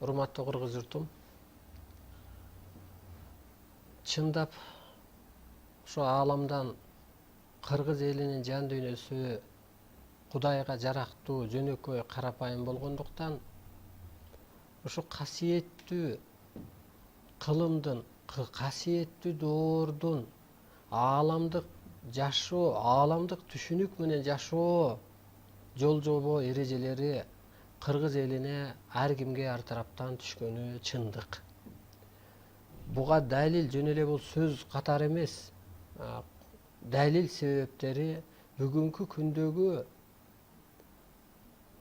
Урматтуу кыргыз журтум, чындап ошо ааламдан кыргыз элинин жан дүйнөсү Кудайга жарактуу, жөнөкөй, карапайым болгондуктан ушу касиеттүү кылымдын, касиеттүү доордун ааламдык жашоо, ааламдык түшүнүк менен жашоо жол жобо эрежелери кыргыз элине ар кимге ар тараптан түшкөнү чындык. Буга далил жөн эле бул сөз катары эмес. Далил себептери бүгүнкү күндөгү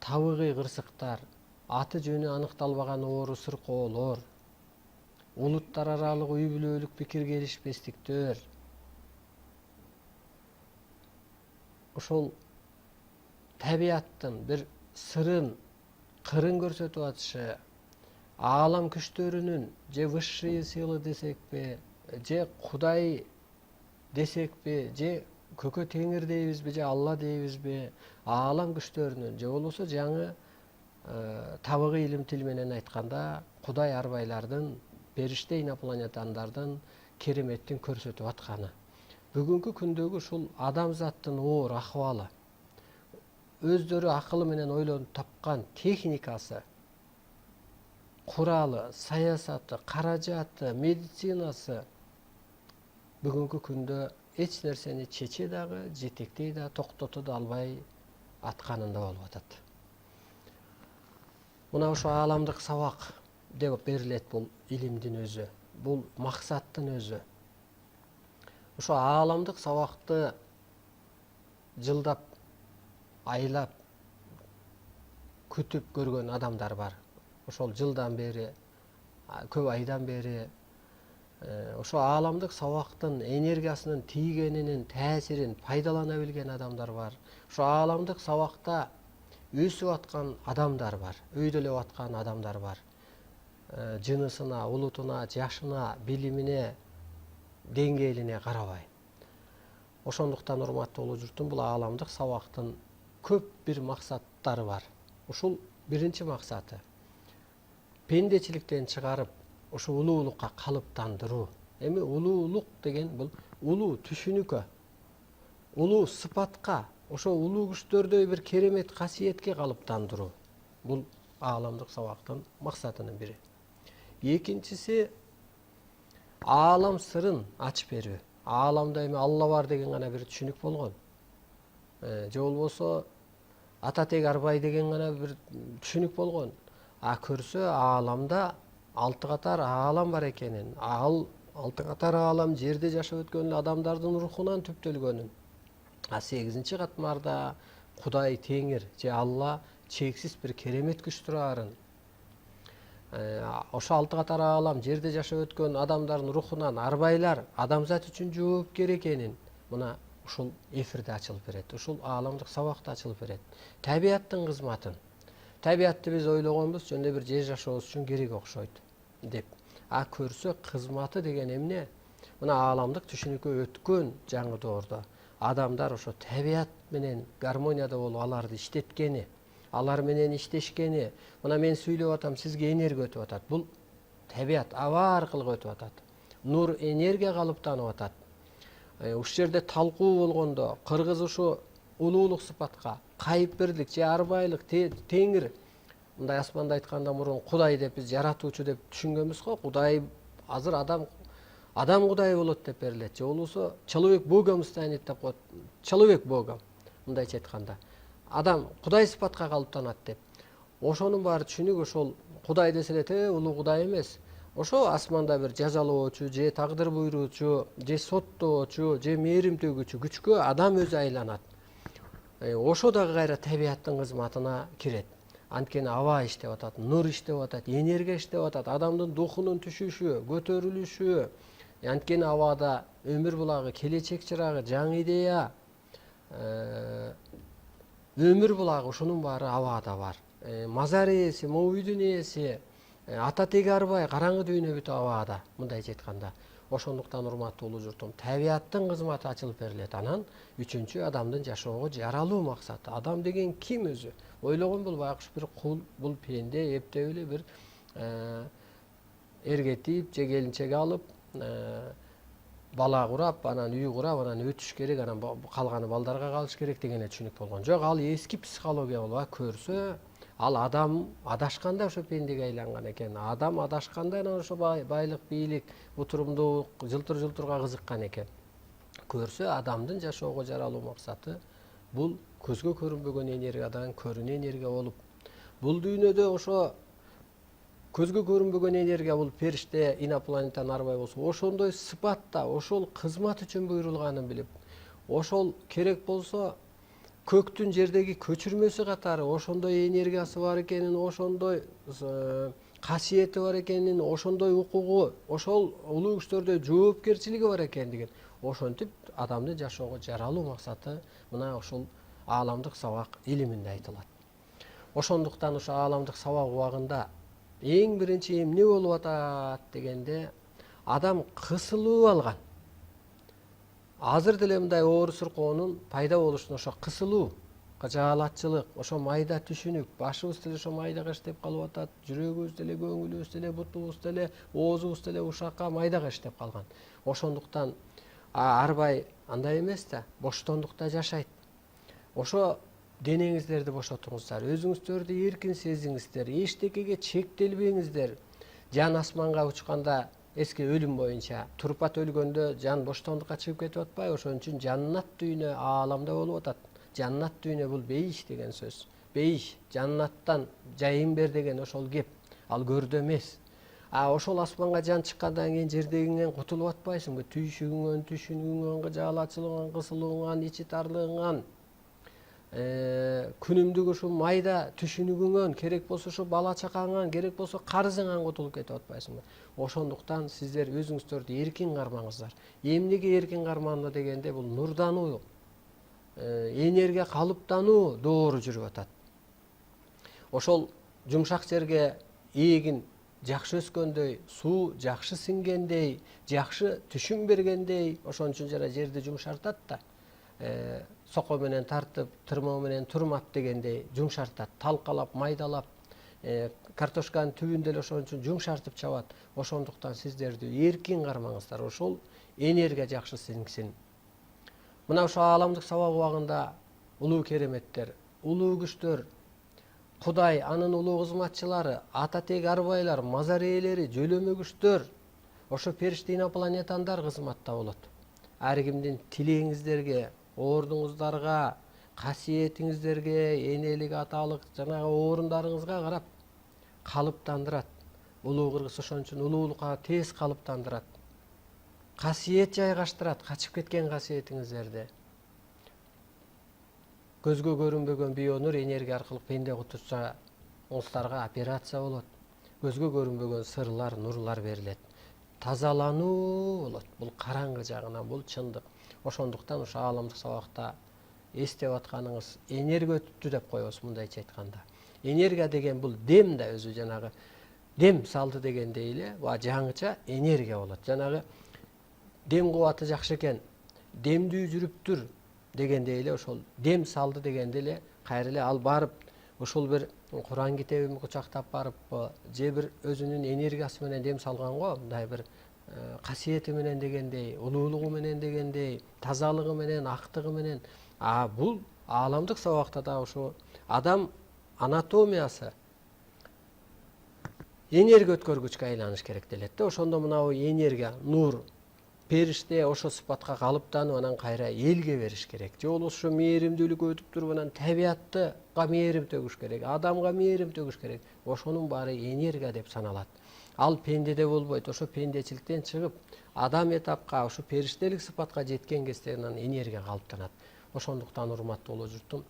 табыгый кырсыктар, аты жөнү аныкталбаган оору сыркоолор, улуттар аралык үй бүлөлүк пикир келишпестиктер, ошол табияттын бир сырын, кырын көрсөтүп атышы, аалам күчтөрүнүн же высшие силы десекпи, же Кудай десекпи, же көкө теңир дейбизби, же Алла дейбизби, аалам күчтөрүнүн же болбосо жаңы табыгый илим тил менен айтканда Кудай арбайлардын, периште инопланетяндардын кереметтин көрсөтүп атканы. Бүгүнкү күндөгү ушул адамзаттын оор акыбалы, өздөрү акылы менен ойлонуп тапкан техникасы, куралы, саясаты, каражаты, медицинасы бүгүнкү күндө эч нерсени чече дагы, жетектей да, токтото да албай атканында болуп атат. Мына ошо ааламдык сабак деп берилет бул илимдин өзү, бул максаттын өзү. Ошо ааламдык сабакты жылдап, айлап күтүп көргөн адамдар бар. Ошол жылдан бери, көп айдан бери ошо ааламдык сабактын энергиясынын тийгенинин таасирин пайдалана билген адамдар бар. Ошо ааламдык сабакта өсүп аткан адамдар бар, өйдөлөп аткан адамдар бар. Жынысына, улутуна, жашына, билимине, деңгээлине карабай. Ошондуктан урматтуу улуу журтум, бул ааламдык сабактын көп бир максаттары бар. Ушул биринчи максаты пендечиликтен чыгарып, ошо улуулукка калыптандыруу. Эми улуулук деген бул улуу түшүнүккө, улуу сыпатка, ошо улуу күчтөрдөй бир керемет касиетке калыптандыруу. Бул ааламдык сабактын максатынын бири. Экинчиси аалам сырын ачып берүү. Ааламда эми Алла бар деген гана бир түшүнүк болгон. Же болбосо ата тег арбай деген гана бир түшүнүк болгон. Көрсө ааламда 6 катар аалам бар экенин, ал 6 катар аалам жерде жашап өткөн адамдардын рухунан түптөлгөнүн. 8-чи катмарда Кудай теңир же Алла чексиз бир керемет күч турарын. Ошо 6 катар аалам жерде жашап өткөн адамдардын рухунан арбайлар адамзат үчүн жоопкер экенин мына ушул эфирде ачылып берет. Ушул ааламдык сабакта ачылып берет. Табияттын кызматын. Табиятты биз ойлогонбуз жөн эле бир жер жашообуз үчүн керек окшойт деп. Көрсө кызматы деген эмне? Мына ааламдык түшүнүккө өткөн жаңы доордо адамдар ошо табият менен гармонияда болуп аларды иштеткени, алар менен иштешкени, мына мен сүйлөп атам, сизге энергия өтүп атат. Бул табият аба аркылуу өтүп атат. Нур энергия калыптанып атат. Ушул жерде талкуу болгондо кыргыз ушу улуулук сыпатка, кайыпбирлик же арбайлык, теңир, мындай асманда айтканда мурун Кудай деп биз жаратуучу деп түшүнгөнбүз го. Кудай азыр адам Кудай болот деп берилет. Же болбосо человек Богом станет деп коет. Человек Богом, мындайча айтканда. Адам Кудай сыпатка калыптанат деп. Ошонун баары түшүнүк ошол Кудай десе эле улуу Кудай эмес. Ошо асманда бир жазалоочу, же тагдыр буйруучу, же соттоочу, же мээрим төгүүчү күчкө адам өзү айланат. Ошо дагы кайра табияттын кызматына кирет. Анткени аба иштеп атат, нур иштеп атат, энергия иштеп атат, адамдын духунун түшүшү, көтөрүлүшү. Анткени абада өмүр булагы, келечек чырагы, жаңы идея, өмүр булагы ушунун баары абада бар. Мазар ээси, моуйдун ээси, ата теги арбай, караңгы дүйнө бүтүп абада, мындайча айтканда. Ошондуктан урматтуу улуу журтум, табияттын кызматы ачылып берилет. Анан үчүнчү адамдын жашоого жаралуу максаты. Адам деген ким өзү? Ойлогон бул байкуш бир кул, бул пенде, эптеп эле бир эргетип же келинчек алып бала курап, анан үй курап, анан өтүш керек, анан калганы балдарга калыш керек деген түшүнүк болгон. Жок, ал эски психология болуп, көрсө ал адам адашканда ошо пендеге айланган экен. Адам адашканда анан ошо байлык, бийлик, утурумдуулук, жылтыр-жылтырга кызыккан экен. Көрсө адамдын жашоого жаралуу максаты бул көзгө көрүнбөгөн энергиядан көрүнө энергия болуп, бул дүйнөдө ошо көзгө көрүнбөгөн энергия бул периште, инопланетян арбай болсо, ошондой сыпатта, ошол кызмат үчүн буйрулганын билип, ошол керек болсо көктүн жердеги көчүрмөсү катары ошондой энергиясы бар экенин, ошондой касиети бар экенин, ошондой укугу, ошол улуу күчтөрдө жоопкерчилиги бар экендигин, ошентип адамдын жашоого жаралуу максаты мына ушул ааламдык сабак илиминде айтылат. Ошондуктан ошо ааламдык сабак убагында эң биринчи эмне болуп атат дегенде, адам кысылып алган. Азыр деле мындай оор суркоонун пайда болушуна ошо кысылуу, жаалатчылык, ошо майда түшүнүк, башыбыз деле ошо майдага иштеп калып атат, жүрөгүбүз деле, көңүлүбүз деле, бутубуз деле, оозубуз деле ушакка майдага иштеп калган. Ошондуктан арбай андай эмес да, боштондукта жашайт. Ошо денеңиздерди бошотуңуздар, өзүңүздөрдү эркин сезиңиздер, эчтекеге чектелбеңиздер. Жан асманга учканда эски өлүм боюнча турпат өлгөндө жан боштондукка чыгып кетип атпайбы, ошон үчүн жаннат дүйнө ааламда болуп атат. Жаннат дүйнө бул бейиш деген сөз. Бейиш, жаннаттан жайын бер деген ошол кеп, ал көрдө эмес. Ошол асманга жан чыккандан кийин жердегиңен кутулуп атпайсыңбы? Түйшүгүңөн, түшүнүгүңөн, жаалатчылыгыңан, кысылууңан, ичи тарлыгыңан, күнүмдүк ушул майда түшүнүгүңөн, керек болсо ушу бала чакаңан, керек болсо карызыңан кутулуп кетип атпайсыңбы? Ошондуктан сиздер өзүңүздөрдү эркин кармаңыздар. Эмнеге эркин кармануу дегенде, бул нурдануу, энергия калыптануу доору жүрүп атат. Ошол жумшак жерге эгин жакшы өскөндөй, суу жакшы сиңгендей, жакшы түшүм бергендей, ошон үчүн жана жерди жумшартат да. Соко менен тартып, тырмоо менен турмат дегендей жумшартат, талкалап, майдалап, картошканын түбүн деле ошон үчүн жумшартып чабат. Ошондуктан сиздерди эркин кармаңыздар, ошол энергия жакшы сиңсин. Мына ошо ааламдык сабак убагында улуу кереметтер, улуу күчтөр, Кудай, анын улуу кызматчылары, ата тег арбайлар, мазар ээлери, жөлөмө күчтөр, ошо периште инопланетяндар кызматта болот. Ар кимдин тилегиңиздерге, ордуңуздарга, касиетиңиздерге, энелик, аталык, жанагы орундарыңызга карап калыптандырат. Улуу кыргыз ошон үчүн улуулукка тез калыптандырат. Касиет жайгаштырат, качып кеткен касиетиңиздерди. Көзгө көрүнбөгөн бионур энергия аркылуу пенде кутушуңуздарга операция болот. Көзгө көрүнбөгөн сырлар, нурлар берилет. Тазалануу болот. Бул караңгы жагынан, бул чындык. Ошондуктан ошо ааламдык сабакта эстеп атканыңыз энергия өтүптү деп коебуз, мындайча айтканда. Энергия деген бул дем да өзү, жанагы дем салды дегендей эле, жаңыча энергия болот. Жанагы дем кубаты жакшы экен, демдүү жүрүптүр дегендей эле, ошол дем салды дегенде эле кайра эле ал барып ушул бир Куран китебин кучактап барып, же бир өзүнүн энергиясы менен дем салган го, мындай бир касиети менен дегендей, улуулугу менен дегендей, тазалыгы менен, актыгы менен. Бул ааламдык сабакта да ошо адам анатомиясы энергия өткөргүчкө айланыш керек делет да. Ошондо мына энергия, нур, периште ошо сыпатка калыптанып, анан кайра элге бериш керек. Же болбосо мээримдүүлүк өтүп туруп, анан табиятка мээрим төгүш керек, адамга мээрим төгүш керек. Ошонун баары энергия деп саналат. Ал пендеде болбойт. Ошо пендечиликтен чыгып, адам этапка, ошо периштелик сыпатка жеткен кезде анан энергия калыптанат. Ошондуктан урматтуу улуу журтум,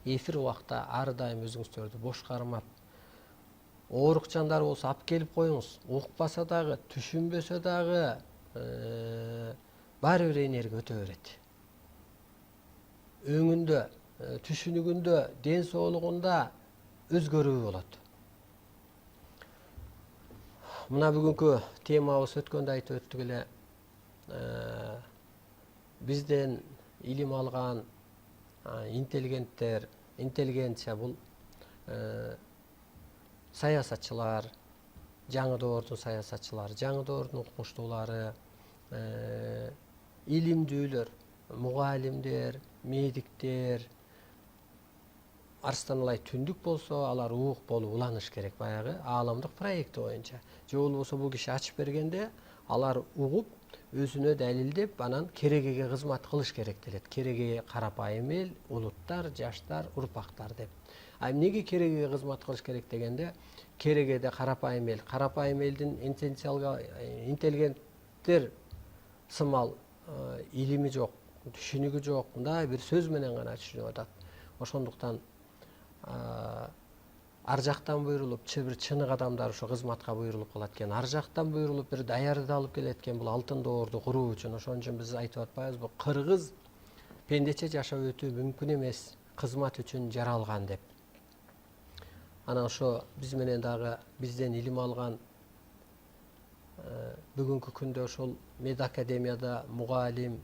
эфир убакта ар дайым өзүңүздөрдү бош кармап, оорук жандар болсо алып келип коюңуз. Укпаса дагы, түшүнбөсө дагы, баары бир энергия өтө берет. Өңүндө, түшүнүгүндө, ден соолугунда өзгөрүү болот. Мына бүгүнкү темабыз өткөндө айтып өттүк эле, бизден илим алган интеллигенттер, интеллигенция бул саясатчылар, жаңы доордун саясатчылары, жаңы доордун окумуштуулары, илимдүүлөр, мугалимдер, медиктер, арстаналай түндүк болсо алар уук болуп уланыш керек баягы ааламдык проекти боюнча. Же болбосо бул киши ачып бергенде алар угуп өзүнө далилдеп анан керегеге кызмат кылыш керек делет. Кереге карапайым эл, улуттар, жаштар, урпактар деп. А эмнеге керегеге кызмат кылыш керек дегенде, керегеде карапайым элдин интеллигенттер сымал илими жок, түшүнүгү жок, мындай бир сөз менен гана түшүнүп атат. Ошондуктан ар жактан буйрулуп, бир чынык адамдар ошо кызматка буйрулуп калат экен. Ар жактан буйрулуп бир даярды алып келет экен бул алтын доорду куруу үчүн. Ошон үчүн биз айтып атпайбызбы, кыргыз пендече жашап өтүү мүмкүн эмес, кызмат үчүн жаралган деп. Анан ошо биз менен дагы бизден илим алган бүгүнкү күндө ошол медакадемияда мугалим,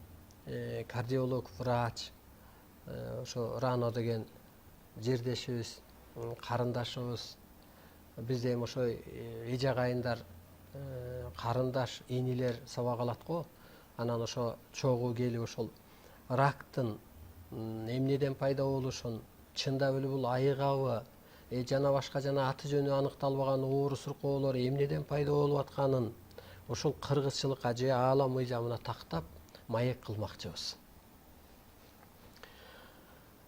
кардиолог, врач, ошо Рано деген жердешибиз, карындашыбыз, бизде эми ошо эже агайындар, карындаш, инилер сабак алат го. Анан ошо чогуу келип ошол рактын эмнеден пайда болушун, чындап эле бул айыгабы, жана башка жана аты жөнү аныкталбаган оору суркоолор эмнеден пайда болуп атканын ошол кыргызчылыкка же аалам мыйзамына тактап маек кылмакчыбыз.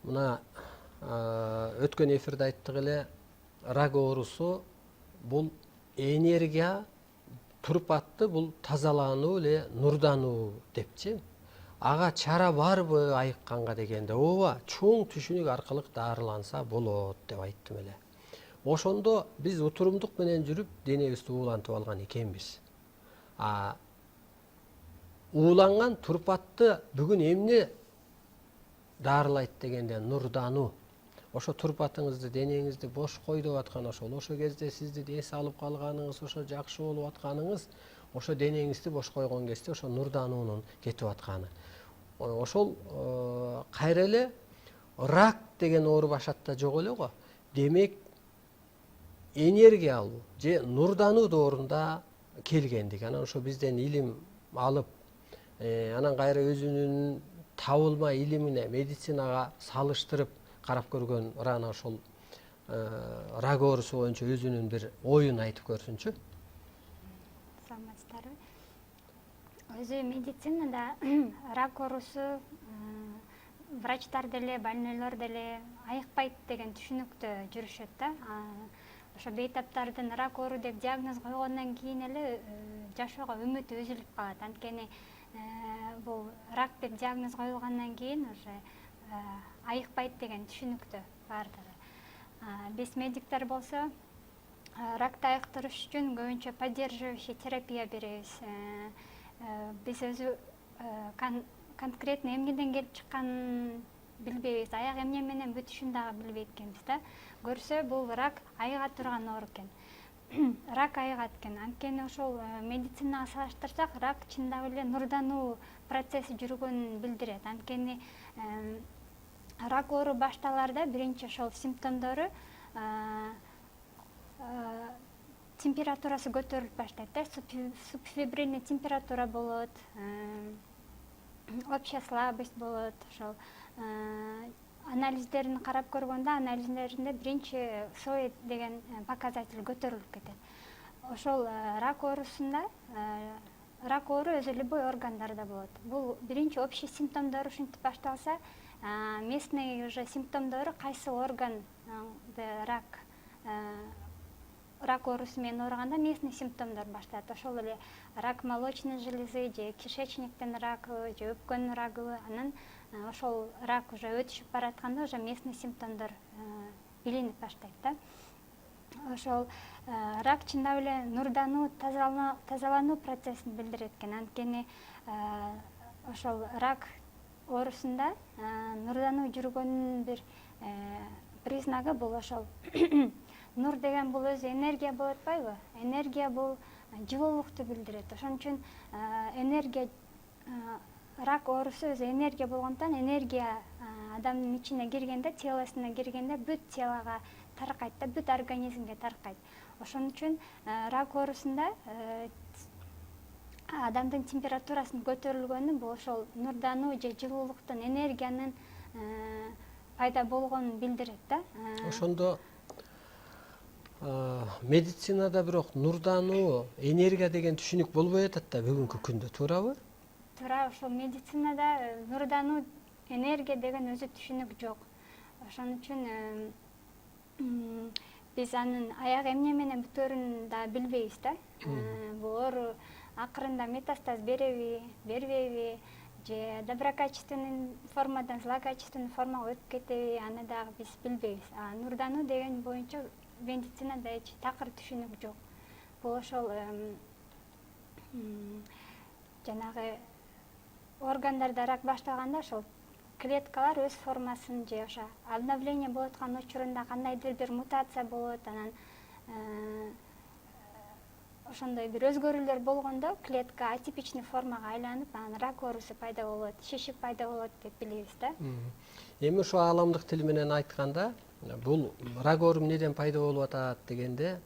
Мына өткөн эфирде айттык эле, рак оорусу бул энергия, турпатты бул тазалануу эле нурдануу депчи. Ага чара барбы айыкканга дегенде, ооба, чоң түшүнүк аркылуу дарыланса болот деп айттым эле. Ошондо биз утурумдук менен жүрүп денебизди уулантып алган экенбиз. Ууланган турпатты бүгүн эмне дарылайт дегенде нурдануу. Ошо турпатыңызды, денеңизди бош кой деп аткан ошол кезде сизди эс алып калганыңыз, ошо жакшы болуп атканыңыз, ошо денеңизди бош койгон кезде ошо нурдануунун кетип атканы. Ошол кайра эле рак деген оору башатта жок эле го. Демек энергия алуу же нурдануу доорунда келгендик. Анан ошо бизден илим алып, анан кайра өзүнүн табылма илимине, медицинага салыштырып карап көргөн Рана ошол рак оорусу боюнча өзүнүн бир оюн айтып көрсүнчү. Саламатсыздарбы? Өзү медицинада рак оорусу врачтар деле, больнойлор деле айыкпайт деген түшүнүктө жүрүшөт да. Ошо бейтаптардын рак оору деп диагноз койгондон кийин эле жашоого үмүтү үзүлүп калат. Анткени бул рак деп диагноз коюлгандан кийин уже айыкпайт деген түшүнүктө баардыгы. Биз медиктер болсо ракты айыктырыш үчүн көбүнчө поддерживающий терапия беребиз. Биз өзү конкретно эмнеден келип чыкканын билбейбиз, аяк эмне менен бүтүшүн дагы билбейт экенбиз да. Көрсө бул рак айыга турган оору экен. Рак айыгат экен. Анткени ошол медицинага салыштырсак, рак чындап эле нурдануу процесси жүргөнүн билдирет. Анткени рак оору башталарда биринчи ошол симптомдору температурасы көтөрүлүп баштайт да, субфебрильный температура болот, общая слабость болот. Ошол анализдерин карап көргөндө, анализдеринде биринчи СОЭ деген показатель көтөрүлүп кетет. Ошол рак оорусунда рак оору өзү любой органдарда болот. Бул биринчи общий симптомдору ушинтип башталса, местный уже симптомдору кайсы орган рак оорусу менен ооруганда местный симптомдор башталат. Ошол эле рак молочной железы же кишечниктин рагы же өпкөнүн рагы. Анан ошол рак уже өтүшүп баратканда уже местный симптомдор билинип баштайт да. Ошол рак чындап эле нурдануу, тазалануу процессин билдирет экен. Анткени ошол рак оорусунда нурдануу жүргөнүнүн бир признагы бул ошол нур деген бул өзү энергия болуп атпайбы? Энергия бул жылуулукту билдирет. Ошон үчүн энергия, рак оорусу өзү энергия болгондуктан энергия адамдын ичине киргенде, телосуна киргенде бүт телого таркайт да, бүт организмге таркайт. Ошон үчүн рак оорусунда адамдын температурасын көтөрүлгөнү бул ошол нурдануу же жылуулуктун, энергиянын пайда болгонун билдирет да. Ошондо медицинада бирок нурдануу, энергия деген түшүнүк болбой атат да бүгүнкү күндө, туурабы? Туура, ошол медицинада нурдануу, энергия деген өзү түшүнүк жок. Ошон үчүн биз анын аягы эмне менен бүтөөрүн да билбейбиз да. Бул оору акырында метастаз береби, бербейби, же доброкачественный формадан злокачественный формага өтүп кетеби, аны дагы биз билбейбиз. Нурдануу деген боюнча медицинада эч такыр түшүнүк жок. Бул ошол жанагы органдарда рак башталганда ошол клеткалар өз формасын же ошо обновление болуп аткан учурунда кандайдыр бир мутация болот, анан ошондой бир өзгөрүүлөр болгондо клетка атипичный формага айланып, анан рак оорусу пайда болот, шишик пайда болот деп билебиз да. Эми ошо ааламдык тил менен айтканда, бул рак оору эмнеден пайда болуп атат дегенде,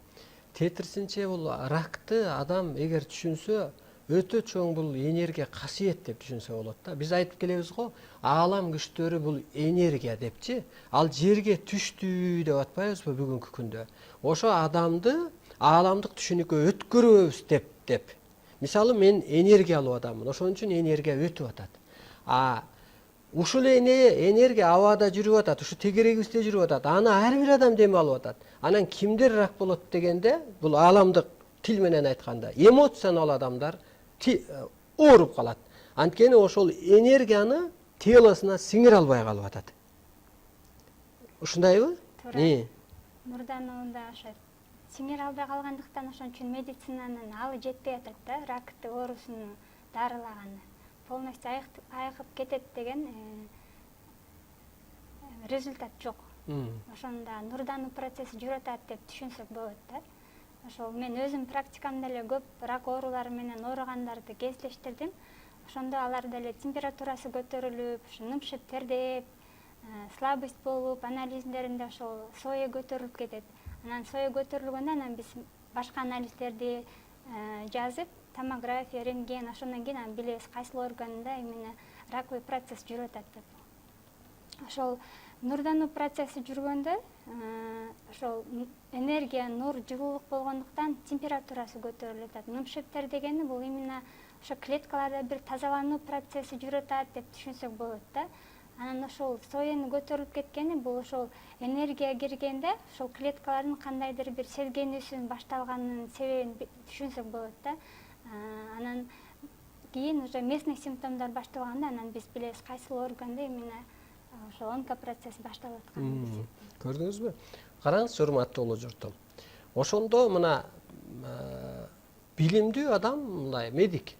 тетирсинче бул ракты адам эгер түшүнсө, өтө чоң бул энергия касиет деп түшүнсө болот да. Биз айтып келебиз го, аалам күчтөрү бул энергия депчи. Ал жерге түштү деп атпайбызбы бүгүнкү күндө? Ошо адамды ааламдык түшүнүккө өткөрөбүз деп. Мисалы мен энергия алып адаммын, ошон үчүн энергия өтүп атат. Ушул энергия абада жүрүп атат, ушу тегерегибизде жүрүп атат. Аны ар бир адам дем алып атат. Анан кимдер рак болот дегенде, бул ааламдык тил менен айтканда, эмоционал адамдар ооруп калат. Анткени ошол энергияны телосуна сиңире албай калып атат. Ушундайбы? Туура. Нурданууда ошо сиңире албай калгандыктан, ошон үчүн медицинанын алы жетпей атат да, ракты оорусуну дарылаганы. Полностью айыгып кетет деген результат жок. Ошондо нурдануу процесси жүрүп атат деп түшүнсөк болот да. Ошол мен өзүм практикамда эле көп рак оорулары менен ооругандарды кездештирдим. Ошондо алар деле температурасы көтөрүлүп, нымшып тердеп, слабость болуп, анализдеринде ошол сое көтөрүлүп кетет. Анан сое көтөрүлгөндө анан биз башка анализдерди жазып, томография, рентген, ошондон кийин билебиз кайсыл органда именно раковый процесс жүрүп атат деп. Ошол нурдануу процесси жүргөндө ошол энергия, нур, жылуулук болгондуктан температурасы көтөрүлүп атат. Нымшыптер дегени бул именно ошо клеткаларда бир тазалануу процесси жүрүп атат деп түшүнсөк болот да. Анан ошол соенин көтөрүлүп кеткени бул ошол энергия киргенде ошол клеткалардын кандайдыр бир сезгенүүсүнүн башталганынын себебин түшүнсөк болот да. Анан кийин уже местный симптомдор башталганда анан биз билебиз кайсыл органда именно ошол онкопроцесс башталып атканын. Көрдүңүзбү? Караңыз, урматтуу улуу журтум. Ошондо мына билимдүү адам, мындай медик,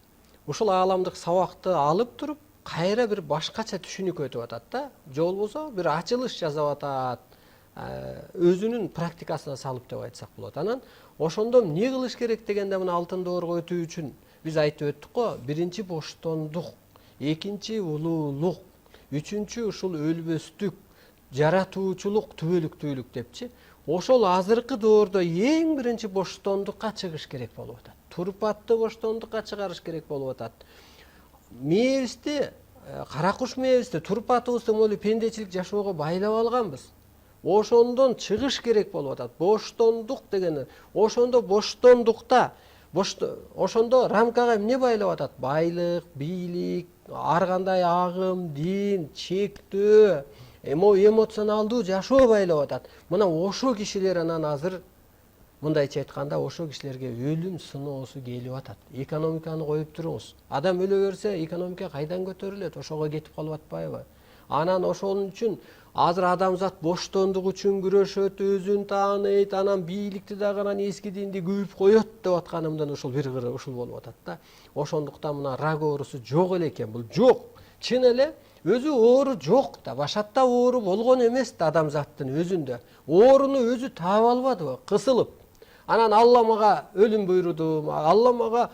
ушул ааламдык сабакты алып туруп, кайра бир башкача түшүнүк өтүп атат да. Же болбосо бир ачылыш жасап атат, өзүнүн практикасына салып деп айтсак болот. Анан ошондо эмне кылыш керек дегенде, мына алтын доорго өтүү үчүн биз айтып өттүк го, биринчи боштондук, экинчи улуулук, үчүнчү ушул өлбөстүк, жаратуучулук, түбөлүктүүлүк депчи. Ошол азыркы доордо эң биринчи боштондукка чыгыш керек болуп атат. Турпатты боштондукка чыгарыш керек болуп атат. Мээбизди, кара куш мээбизди, турпатыбызды молу пендечилик жашоого байлап алганбыз. Ошондон чыгыш керек болуп атат. Боштондук дегени, ошондо боштондукта, ошондо рамкага эмне байлап атат? Байлык, бийлик, ар кандай агым, дин, чектөө, эмоционалдуу жашоо байлап атат. Мына ошо кишилер анан азыр мындайча айтканда, ошо кишилерге өлүм сыноосу келип атат. Экономиканы коюп туруңуз. Адам өлө берсе, экономика кайдан көтөрүлөт? Ошого кетип калып атпайбы? Анан ошон үчүн азыр адамзат боштондук үчүн күрөшөт, өзүн тааныйт, анан бийликти дагы анан эски динди күйүп коет деп атканымдан ушул бир кыры ушул болуп атат да. Ошондуктан мына рак оорусу жок эле экен. Бул жок. Чын эле өзү оору жок да, башатта оору болгон эмес да адамзаттын өзүндө. Ооруну өзү таап албадыбы? Кысылып. Анан Алла мага өлүм буйруду, Алла мага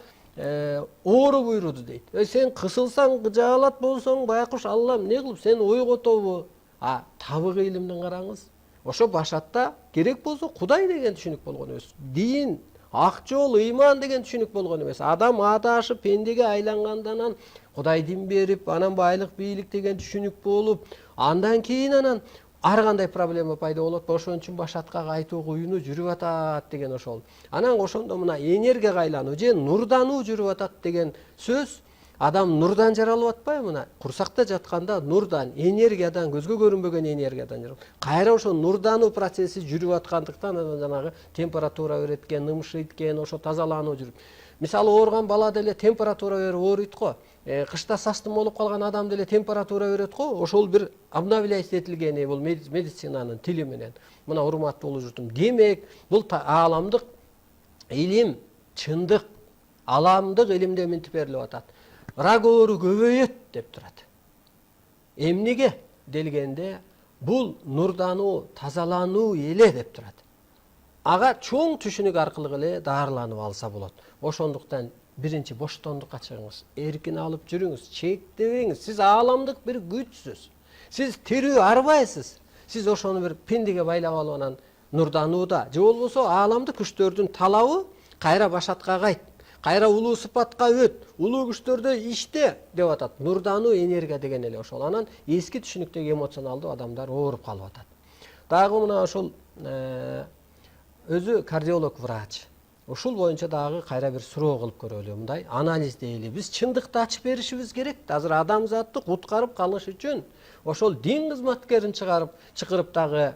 оору буйруду дейт. Сен кысылсаң, жаалат болсоң, байкуш Алла эмне кылып сени ойготобу? Табык илимдин караңыз. ошо башатта керек болсо Кудай деген түшүнүк болгон эмес. Дин, ак жол, ыйман деген түшүнүк болгон эмес. Адам адашып пендеге айлангандан Кудай дин берип, анан байлык, бийлик деген түшүнүк болуп, андан кийин анан ар кандай проблема пайда болот. Ошон үчүн башатка кайтуу куюну жүрүп атат деген ошол. Анан ошондо мына энергияга айлануу же нурдануу жүрүп атат деген сөз. Адам нурдан жаралып атпайбы? Мына курсакта жатканда нурдан, энергиядан, көзгө көрүнбөгөн энергиядан жаралып. Кайра ошо нурдануу процесси жүрүп аткандыктан анан жанагы температура берет экен, нымшыйт экен, ошо тазалануу жүрүп. Мисалы ооруган бала деле температура берип ооруйт го. Кышта састым болуп калган адам деле температура берет го. Ошол бир обновляйт этилгени бул медицинанын тили менен. Мына урматтуу улуу журтум, демек бул ааламдык илим, чындык, аламдык илимде минтип берилип атат. Рак оору көбөйөт деп турат. Эмнеге делгенде бул нурдануу, тазалануу эле деп турат. Ага чоң түшүнүк аркылуу эле даарыланып алса болот. Ошондуктан биринчи боштондукка чыгыңыз, эркин алып жүрүңүз, чектебеңиз. Сиз ааламдык бир күчсүз. Сиз тирүү арбайсыз. Сиз ошону бир пендеге байлап алып анан нурданууда, же болбосо ааламдык күчтөрдүн талабы кайра башатка кайт. Кайра улуу сыпатка өт, улуу күчтөрдө иште деп атат. Нурдануу энергия деген эле ошол. Анан эски түшүнүктөгү эмоционалдуу адамдар ооруп калып атат. Дагы мына ошол өзү кардиолог врач. Ушул боюнча дагы кайра бир суроо кылып көрөлү. Мындай анализ дейли. Биз чындыкты ачып беришибиз керек. Азыр адамзатты куткарып калыш үчүн ошол дин кызматкерин чакырып дагы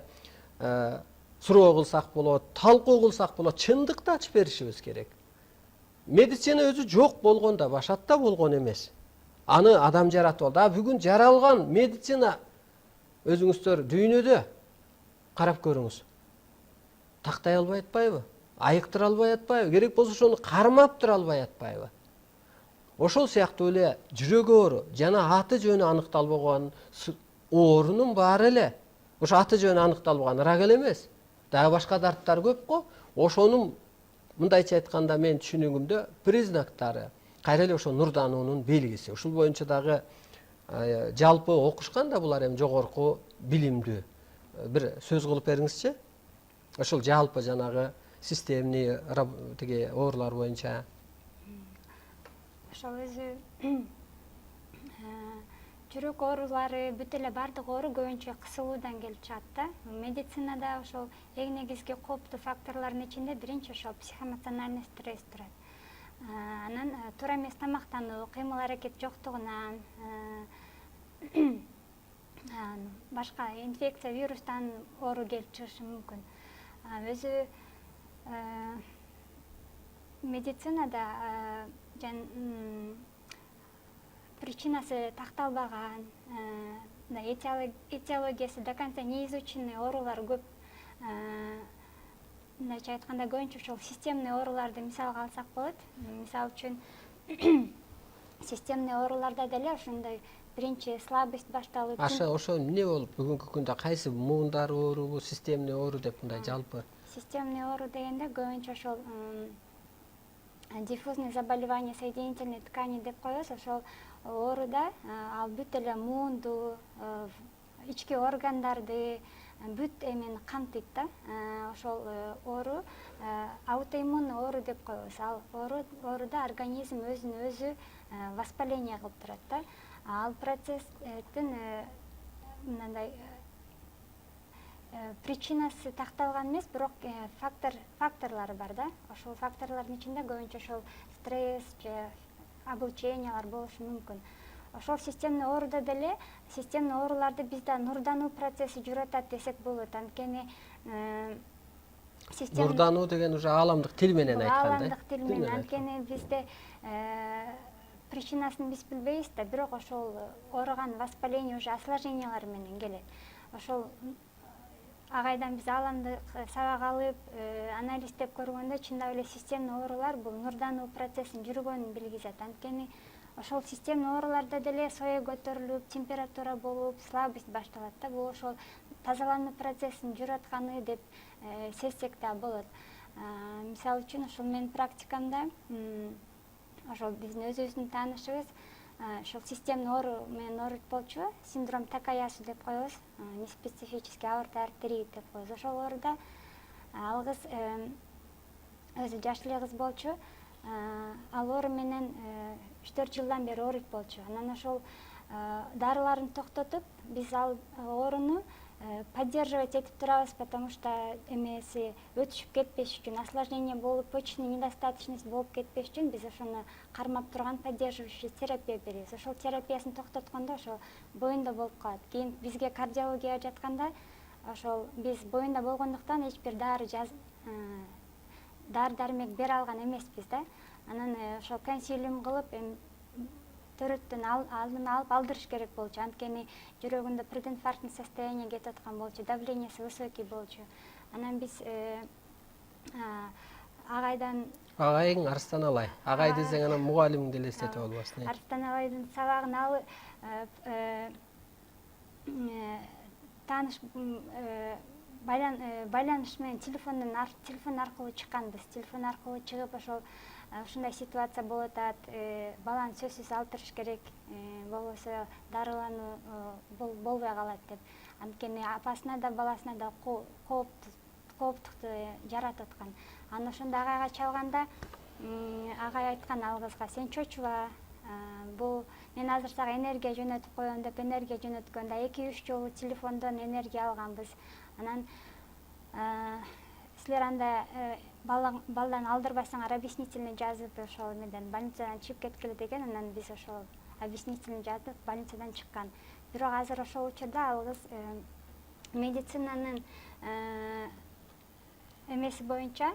суроо кылсак болот, талкуу кылсак болот. Чындыкты ачып беришибиз керек. Медицина өзү жок болгондо, башатта болгон эмес. Аны адам жаратып алды. Бүгүн жаралган медицина өзүңүздөр дүйнөдө карап көрүңүз. Тактай албай атпайбы? Айыктыра албай атпайбы? Керек болсо ошону кармап тура албай атпайбы? Ошол сыяктуу эле жүрөк оору жана аты жөнү аныкталбаган оорунун баары эле ошо аты жөнү аныкталбаган рак эле эмес. Дагы башка дарттар көп го. Ошонун мындайча айтканда мен түшүнүгүмдө признактары кайра эле ошо нурдануунун белгиси. Ушул боюнча дагы жалпы окушканда булар эми жогорку билимдүү бир сөз кылып бериңизчи. Ошол жалпы жанагы системный тиги оорулар боюнча. Ошол өзү жүрөк оорулары, бүт эле бардык оору көбүнчө кысылуудан келип чыгат да. Медицинада ошол эң негизги кооптуу факторлордун ичинде биринчи ошол психоэмоциональный стресс турат. Анан туура эмес тамактануу, кыймыл аракет жоктугунан, башка инфекция, вирустан оору келип чыгышы мүмкүн. Өзү медицинада причинасы такталбаган, этиологиясы до конца не изученный оорулар көп. Мындайча айтканда көбүнчө ошол системный ооруларды мисалга алсак болот. Мисалы үчүн системный ооруларда деле ошондой биринчи слабость башталып. Ошо эмне болуп бүгүнкү күндө кайсы муундар оорубу, системный оору деп мындай жалпы? Системный оору дегенде көбүнчө ошол диффузный заболевание соединительной ткани деп коебуз. Ошол ооруда ал бүт эле муунду, ички органдарды, бүт эмени камтыйт да. Ошол оору аутоиммунный оору деп коебуз. Ал ооруда организм өзүн өзү воспаление кылып турат да. Ал процесстин мындай причинасы такталган эмес, бирок факторлору бар да. Ошол факторлордун ичинде көбүнчө ошол стресс же облучениялар болушу мүмкүн. Ошол системный ооруда деле системный ооруларды бизде нурдануу процесси жүрүп атат десек болот. Анткени нурдануу деген уже ааламдык тил менен айтканда. Ааламдык тил менен. Анткени бизде причинасын биз билбейбиз да, бирок ошол ооруган воспаление уже осложнениялар менен келет. Ошол агайдан биз ааламдык сабак алып, анализдеп көргөндө чындап эле системный оорулар бул нурдануу процессин жүргөнүн билгизет. Анткени ошол системный ооруларда деле сое көтөрүлүп, температура болуп, слабость башталат да. Бул ошол тазалануу процессин жүрүп атканы деп сезсек да болот. Мисалы үчүн ошол менин практикамда ошол биздин өзүбүздүн таанышыбыз ошол системный оору менен ооруйт болчу, синдром Такаясу деп коебуз, неспецифический аорта артерит деп коебуз. Ошол ооруда ал кыз өзү жаш эле кыз болчу. Ал оору менен 3-4 жылдан бери ооруйт болчу. Анан ошол дарыларын токтотуп, биз ал ооруну поддерживать этип турабыз, потому что эмеси өтүшүп кетпеш үчүн, осложнение болуп, почечный недостаточность болуп кетпеш үчүн биз ошону кармап турган поддерживающий терапия беребиз. Ошол терапиясын токтоткондо ошол боюнда болуп калат. Кийин бизге кардиологияга жатканда ошол биз боюнда болгондуктан эч бир дары-дармек бере алган эмеспиз да. Анан ошол консилиум кылып, төрөттөн алдын алып алдырыш керек болчу. Анткени жүрөгүндө прединфарктный состояние кетип аткан болчу, давлениеси высокий болчу. Анан биз агайдан Агайың Арстан Алай. Агай десең анан мугалимиңди элестетип албасын. Арстан Алайдын сабагын алып тааныш байланыш менен телефон аркылуу чыкканбыз. Телефон аркылуу чыгып ушундай ситуация болуп атат, баланы сөзсүз алдырыш керек, болбосо дарылануу болбой калат деп. Анткени апасына да баласына да кооптукту жаратып аткан. Анан ошондо агайга чалганда агай айткан ал кызга: "Сен чочуба, бул мен азыр сага энергия жөнөтүп коем" деп энергия жөнөткөндө 2-3 жолу телефондон энергия алганбыз. Анан силер анда балдан алдырбасаңар объяснительный жазып ошол эмеден больницадан чыгып кеткиле деген. Анан биз ошол объяснительный жазып больницадан чыккан. Бирок азыр ошол учурда ал кыз медицинанын эмеси боюнча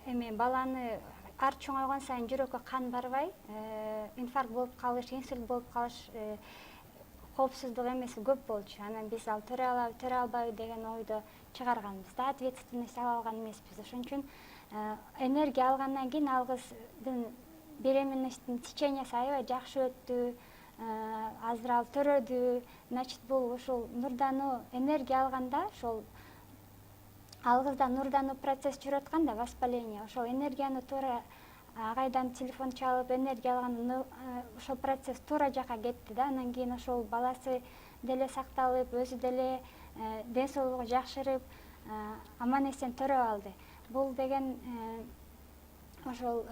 баланы ар чоңойгон сайын жүрөккө кан барбай, инфаркт болуп калыш, инсульт болуп калыш коопсуздук эмеси көп болчу. Анан биз ал төрө албайбы деген ойдо чыгарганбыз да, ответственность ала алган эмеспиз. Ошон үчүн энергия алгандан кийин ал кыздын беременностьтин течениясы аябай жакшы өттү, азыр ал төрөдү. Значит, бул ушул нурдануу энергия алганда, ошол ал кызда нурдануу процесс жүрүп атканда, воспаление, ошол энергияны туура агайдан телефон чалып энергия алганда ошол процесс туура жака кетти да. Анан кийин ошол баласы деле сакталып, өзү деле ден соолугу жакшырып, аман эсен төрөп алды. Бул деген ошол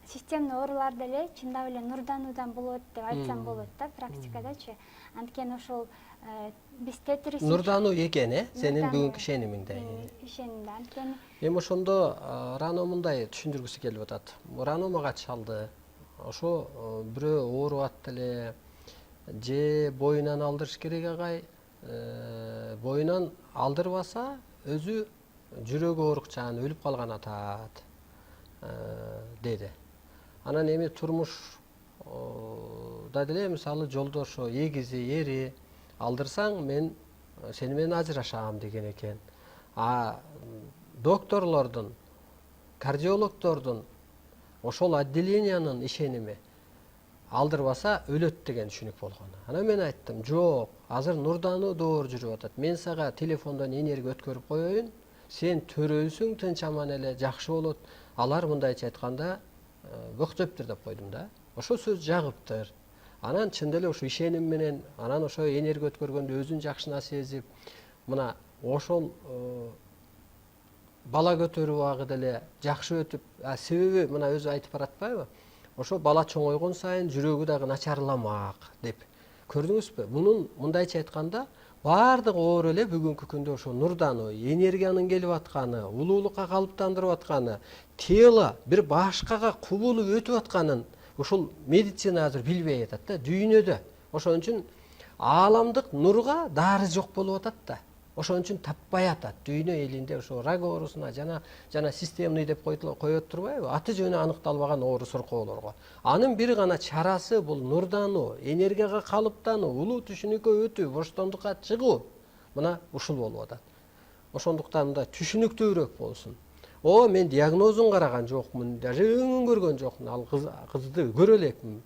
системный оорулар деле чындап эле нурдануудан болот деп айтсам болот да, практикадачы. Анткени ошол биз тетрис Нурдануу экен, сенин бүгүнкү ишенимиңде. Ишенимде. Анткени Эми ошондо Рано мындай түшүндүргүсү келип атат. Рано мага чалды. Ошо бирөө ооруп атты эле, же боюнан алдырыш керек агай, боюнан алдырбаса өзү жүрөгү оорукчан өлүп калган атат деди. Анан эми турмушда деле мисалы жолдошу, эгизи, эри алдырсаң мен сени менен ажырашам деген экен. Докторлордун, кардиологдордун ошол отделениянын ишеними алдырбаса өлөт деген түшүнүк болгон. Анан мен айттым: "Жок, азыр нурдануу доор жүрүп атат. Мен сага телефондон энергия өткөрүп коеюн. Сен төрөйсүң, тынч аман эле, жакшы болот." Алар мындайча айтканда бөктөптүр деп койдум да. Ошол сөз жагыптыр. Анан чын деле ошо ишеним менен, анан ошо энергия өткөргөндө өзүн жакшына сезип, мына ошол бала көтөрүү убагы деле жакшы өтүп, себеби мына өзү айтып баратпайбы? Ошо бала чоңойгон сайын жүрөгү дагы начарламак деп. Көрдүңүзбү? Мунун мындайча айтканда баардык оору эле бүгүнкү күндө ошо нурдануу, энергиянын келип атканы, улуулукка калыптандырып атканы, тело бир башкага кубулуп өтүп атканын ушул медицина азыр билбей атат да, дүйнөдө. Ошон үчүн ааламдык нурга дары жок болуп атат да. Ошон үчүн таппай атат. Дүйнө элинде ошо рак оорусуна жана системный деп коет турбайбы? Аты жөнү аныкталбаган оору соркоолорго. Анын бир гана чарасы бул нурдануу, энергияга калыптануу, улуу түшүнүккө өтүү, боштондукка чыгуу. Мына ушул болуп атат. Ошондуктан мындай түшүнүктүүрөөк болсун. Мен диагнозун караган жокмун, даже өңүн көргөн жокмун, ал кызды көрө элекмин.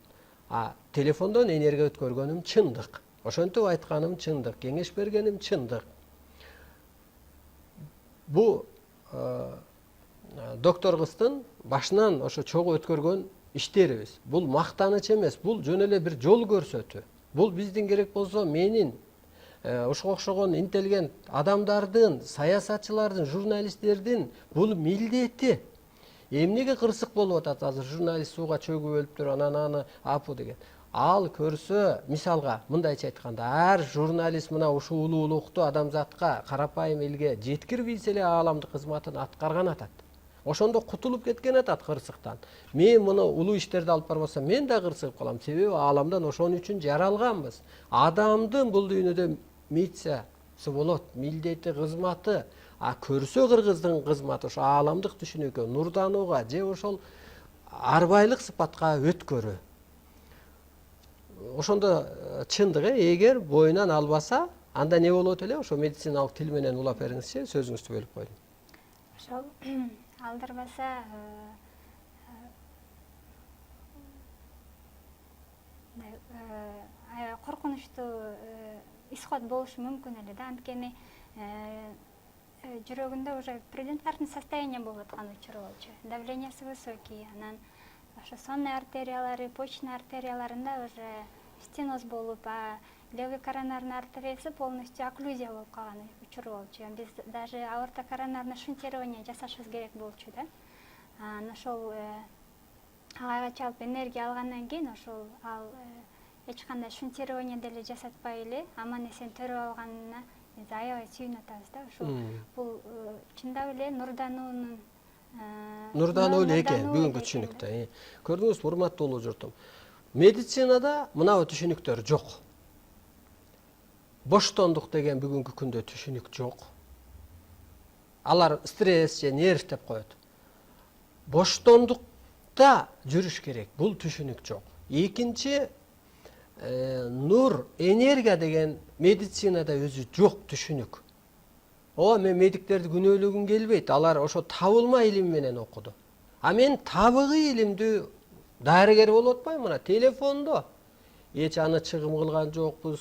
Телефондон энергия өткөргөнүм чындык. Ошентип айтканым чындык, кеңеш бергеним чындык. Бу доктор кыздын башынан ошо чогуу өткөргөн иштерибиз. Бул мактаныч эмес, бул жөн эле бир жол көрсөтүү. Бул биздин керек болсо менин ошого окшогон интеллигент адамдардын, саясатчылардын, журналисттердин бул милдети. Эмнеге кырсык болуп атат азыр журналист сууга чөгүп өлүп туруп анан аны апу деген. Ал көрсө, мисалга мындайча айтканда, ар журналист мына ушул улуулукту адамзатка, карапайым элге жеткирбейсе эле ааламдык кызматын аткарган атат. Ошондо кутулуп кеткен атат кырсыктан. Мен муну улуу иштерди алып барбасам, мен да кырсыгып калам. Себеби ааламдан ошон үчүн жаралганбыз. Адамдын бул дүйнөдө миссиясы болот, милдети, кызматы. А көрсө кыргыздын кызматы ошо ааламдык түшүнүккө, нурданууга же ошол арбайлык сыпатка өткөрүү. Ошондо чындык, эгер боюнан албаса, анда не болот эле? Ошо медициналык тил менен улап бериңизчи, сөзүңүздү бөлүп койдум. Ошол алдырбаса коркунучтуу исход болушу мүмкүн эле да, анткени жүрөгүндө уже прединфарктный состояние болуп аткан учуру болчу. Давлениясы высокий, анан ошо сонный артериялары, почечный артерияларында уже стеноз болуп, левый коронарный артериясы полностью окклюзия болуп калган учуру болчу. Биз даже аортокоронарный шунтирование жасашыбыз керек болчу да. Ошол ага чалып энергия алгандан кийин ошол ал эч кандай шунтирование деле жасатпай эле аман эсен төрөп алганына биз аябай сүйүнүп атабыз да. Ошол бул чындап эле нурдануу эле экен бүгүнкү түшүнүктө. Көрдүңүзбү, урматтуу улуу журтум? Медицинада мынау түшүнүктөр жок. Боштондук деген бүгүнкү күндө түшүнүк жок. Алар стресс же нерв деп коет. Боштондукта жүрүш керек. Бул түшүнүк жок. Экинчи, нур, энергия деген медицинада өзү жок түшүнүк. Мен медиктерди күнөөлөгүм келбейт. Алар ошо табылма илим менен окуду. А мен табыгый илимдүү дарыгер болуп атпайм, мына телефондо. Эч аны чыгым кылган жокпуз.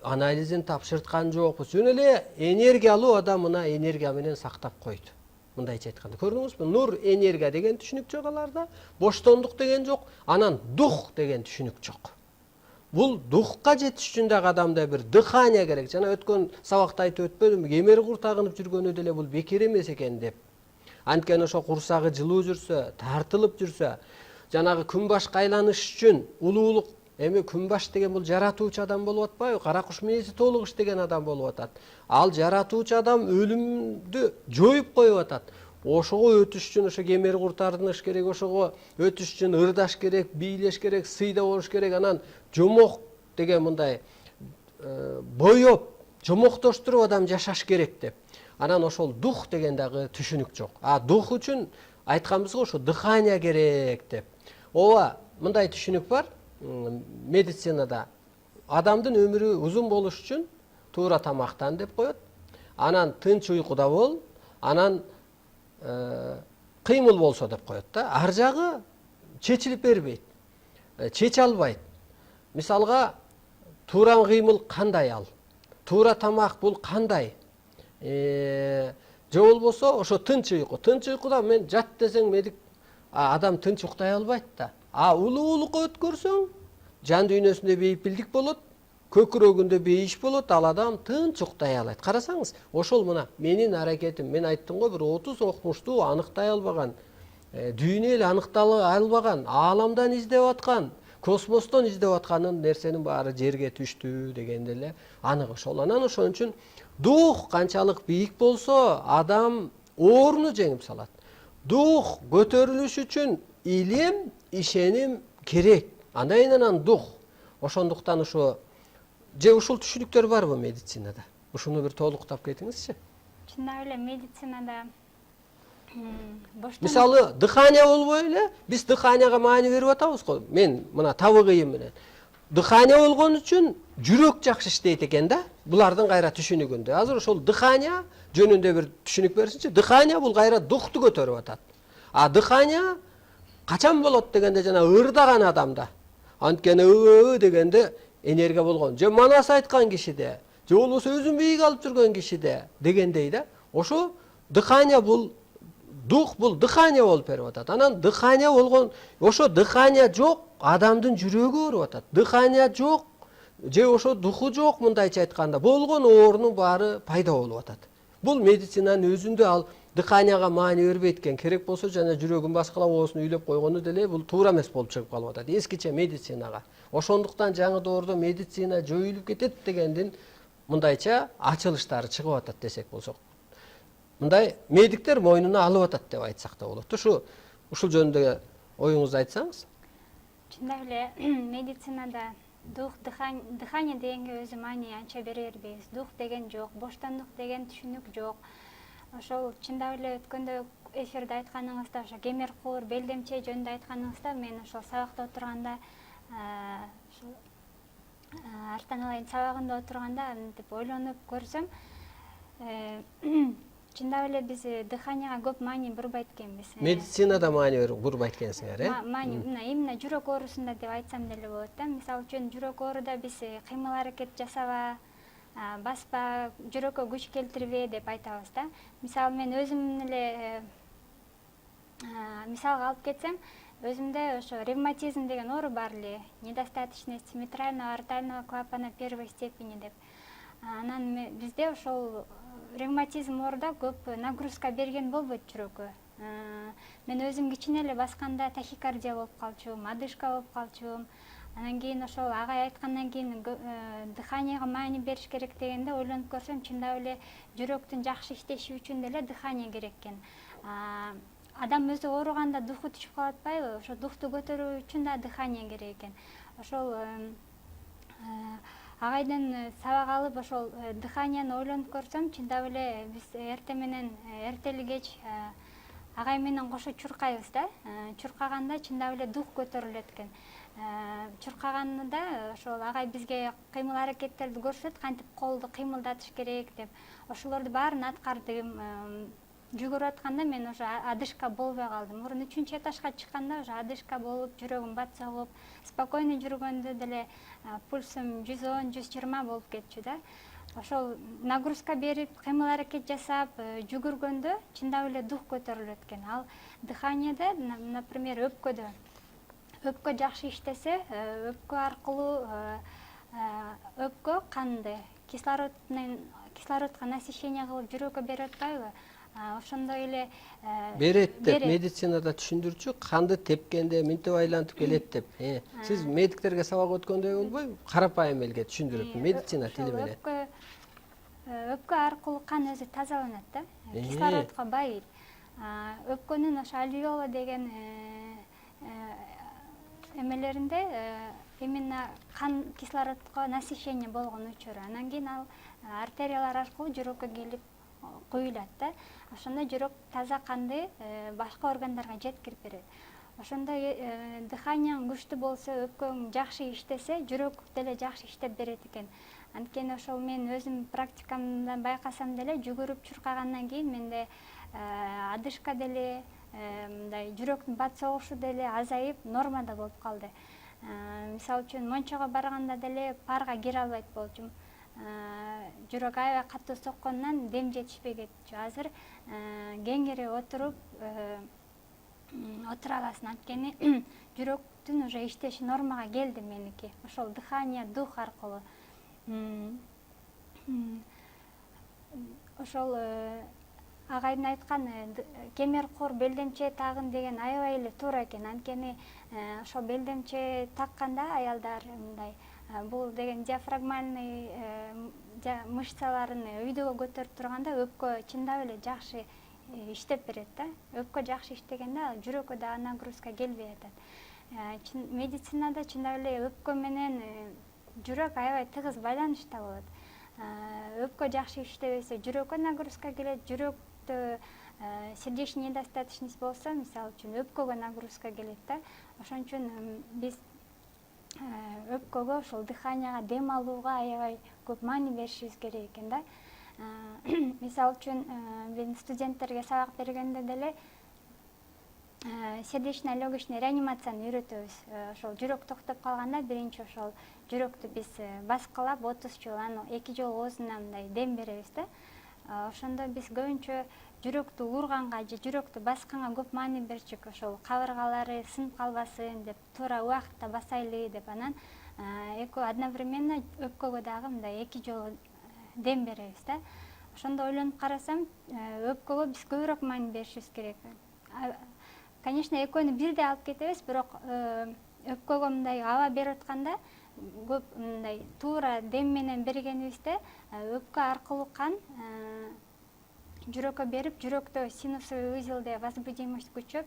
Анализин тапшырткан жокпуз. Жөн эле энергиялуу адам мына энергия менен сактап койду. Мындайча айтканда, көрдүңүзбү? Нур, энергия деген түшүнүк жок аларда. Боштондук деген жок. Анан дух деген түшүнүк жок. Бул духка жетиш үчүн дагы адамда бир дыхание керек. Жана өткөн сабакта айтып өтпөдүмбү? Кемер куртагынып жүргөнү деле бул бекер эмес экен деп. Анткени ошо курсагы жылуу жүрсө, тартылып жүрсө, жанагы күнбашка айланыш үчүн улуулук, эми күнбаш деген бул жаратуучу адам болуп атпайбы? Кара куш мээси толук иштеген адам болуп атат. Ал жаратуучу адам өлүмдү жоюп коюп атат. Ошого өтүш үчүн ошо кемер куртарыныш керек, ошого өтүш үчүн ырдаш керек, бийлеш керек, сыйда болуш керек, анан жомок деген мындай боеп, жомоктоштуруп адам жашаш керек деп. Анан ошол дух деген дагы түшүнүк жок. Дух үчүн айтканбызго ошо дыхание керек деп. Мындай түшүнүк бар медицинада. Адамдын өмүрү узун болуш үчүн туура тамактан деп коет. Анан тынч уйкуда бол, анан кыймыл болсо деп коет да. Ар жагы чечилип бербейт. Чече албайт. Мисалга, туура кыймыл кандай ал? Туура тамак бул кандай? Же болбосо ошо тынч уйку. Тынч уйкуда мен жат десең медик адам тынч уктай албайт да. Улуулукка өткөрсөң, жан дүйнөсүндө бейпилдик болот, көкүрөгүндө бейиш болот, ал адам тынч уктай алат. Карасаңыз, ошол мына менин аракетим, мен айттым го, бир 30 окумуштуу аныктай албаган, дүйнө эле аныктала албаган, ааламдан издеп аткан, космостон издеп аткан нерсенин баары жерге түштү дегенде эле анык ошол. Анан ошон үчүн дух канчалык бийик болсо, адам ооруну жеңип салат. Дух көтөрүлүш үчүн илим, ишеним керек. Анан дух. Ошондуктан ушул түшүнүктөр барбы медицинада? Ушуну бир толуктап кетиңизчи. Чындап эле медицинада мисалы дыхание болбой эле биз дыханияга маани берип атабыз го. Мен мына табыгыйым менен дыхание болгон үчүн жүрөк жакшы иштейт экен да. Булардын кайра түшүнүгүндө. Азыр ошол дыхание жөнүндө бир түшүнүк берсинчи. Дыхание бул кайра духту көтөрүп атат. Дыхание качан болот дегенде жана ырдаган адамда. Анткени дегенде энергия болгон. Же манас айткан кишиде, же болбосо өзүн бийик алып жүргөн кишиде дегендей да. Ошо дыхание бул дух бул дыхание болуп берип атат. Анан дыхание болгон, ошо дыхание жок, адамдын жүрөгү ооруп атат. Дыхание жок, же ошо духу жок, мындайча айтканда, болгон оорунун баары пайда болуп атат. Бул медицинанын өзүндө ал дыханияга маани бербейт экен. Керек болсо жана жүрөгүн башкалап оосун үйлөп койгону деле бул туура эмес болуп чыгып калып атат. Эскиче медицинага. Ошондуктан жаңы доордо медицина жоюлуп кетет дегендин мындайча ачылыштары чыгып атат десек болсок. Мындай медиктер мойнуна алып атат деп айтсак да болот. Ушул жөнүндө оюңузду айтсаңыз. Чындап эле медицинада дух, дыхание дегенге өзү маани анча бере бербейбиз. Дух деген жок, боштондук деген түшүнүк жок. Ошол чындап эле өткөндө эфирде айтканыңызда, ошо кемер куур, белдемче жөнүндө айтканыңызда, мен ошол сабакта отурганда, Артаналайын сабагында отурганда мынтип ойлонуп көрсөм, чындап эле биз дыханияга көп маани бурбайт экенбиз. Медицинада маани бурбайт экенсиңер, Маани именно жүрөк оорусунда деп айтсам деле болот да. Мисалы үчүн жүрөк ооруда биз кыймыл аракет жасаба, баспа, жүрөккө күч келтирбе деп айтабыз да. Мисалы мен өзүм эле мисалга алып кетсем, өзүмдө ошо ревматизм деген оору бар эле, недостаточность митрального артального клапана первой степени деп. Анан бизде ошол ревматизм ооруда көп нагрузка берген болбойт жүрөккө. Мен өзүм кичине эле басканда тахикардия болуп калчумун, одышка болуп калчумун. Анан кийин ошол агай айткандан кийин дыханияга маани бериш керек дегенде ойлонуп көрсөм, чындап эле жүрөктүн жакшы иштеши үчүн деле дыхание керек экен. Адам өзү ооруганда духу түшүп калып атпайбы? Ошо духту көтөрүү үчүн да дыхание керек экен. Ошол агайдан сабак алып ошол дыханияны ойлонуп көрсөм, чындап эле биз эрте менен эртели кеч агай менен кошо чуркайбыз да. Чуркаганда чындап эле дух көтөрүлөт экен. Чуркаганында ошол агай бизге кыймыл аракеттерди көрсөтөт, кантип колду кыймылдатыш керек деп. Ошолорду баарын аткардым. Жүгүрүп атканда мен уже одышка болбой калдым. Мурун 3-чү этажга чыкканда уже одышка болуп, жүрөгүм бат согуп, спокойно жүргөндө деле пульсум 110-120 болуп кетчү да. Ошол нагрузка берип, кыймыл аракет жасап, жүгүргөндө чындап эле дух көтөрүлөт экен. Ал дыханияда, например, өпкө жакшы иштесе, өпкө аркылуу өпкө канды кислородко насыщение кылып жүрөккө берип атпайбы? Ошондой эле берет деп медицинада түшүндүрчү, канды тепкенде минтип айлантып келет деп. Сиз медиктерге сабак өткөндөй болбойбу? Карапайым элге түшүндүрүп, медицина тили менен. Өпкө аркылуу кан өзү тазаланат да, кислородко байыйт. Өпкөнүн ошо альвеола деген эмелеринде именно кан кислородко насыщение болгон учуру. Анан кийин ал артериялар аркылуу жүрөккө келип куюлат да. Ошондо жүрөк таза канды башка органдарга жеткирип берет. Ошондо дыханияң күчтүү болсо, өпкөң жакшы иштесе, жүрөк деле жакшы иштеп берет экен. Анткени ошол мен өзүм практикамдан байкасам деле, жүгүрүп чуркагандан кийин менде одышка деле, мындай жүрөктүн бат согушу деле азайып, нормада болуп калды. Мисалы үчүн Мончого барганда деле парга кире албайт болчумун. Жүрөк аябай катуу соккондон дем жетишпей кетчү. Азыр кеңири отуруп отура аласың, анткени жүрөктүн уже иштеши нормага келди меники. Ошол дыхание, дух аркылуу. Ошол агайдын айткан кемер куур, белдемче тагын деген аябай эле туура экен. Анткени ошол белдемче такканда аялдар мындай бул деген диафрагмальный мышцаларын үйдөгө көтөрүп турганда өпкө чындап эле жакшы иштеп берет да. Өпкө жакшы иштегенде ал жүрөккө да нагрузка келбей атат. Медицинада чындап эле өпкө менен жүрөк аябай тыгыз байланышта болот. Өпкө жакшы иштебесе, жүрөккө нагрузка келет, жүрөктө сердечный недостаточность болсо, мисалы үчүн өпкөгө нагрузка келет да. Ошон үчүн биз өпкөгө, ошол дыханияга, дем алууга аябай көп маани беришибиз керек экен да. Мисалы үчүн мен студенттерге сабак бергенде деле сердечно-легочный реанимацияны үйрөтөбүз. Ошол жүрөк токтоп калганда биринчи ошол жүрөктү биз баскылап 30 жолу, анан 2 жолу оозуна мындай дем беребиз да. Ошондо биз көбүнчө жүрөктү ууруганга же жүрөктү басканга көп маани берчүк, ошол кабыргалары сынып калбасын деп, туура убакытта басайлы деп. Анан одновременно өпкөгө дагы мындай 2 жолу дем беребиз да. Ошондо ойлонуп карасам, өпкөгө биз көбүрөөк маани беришибиз керек. Конечно, экөөнү бирдей алып кетебиз, бирок өпкөгө мындай аба берип атканда көп мындай туура дем менен бергенибизде өпкө аркылуу кан жүрөккө берип, жүрөктө синусовый узелде возбудимость күчөп,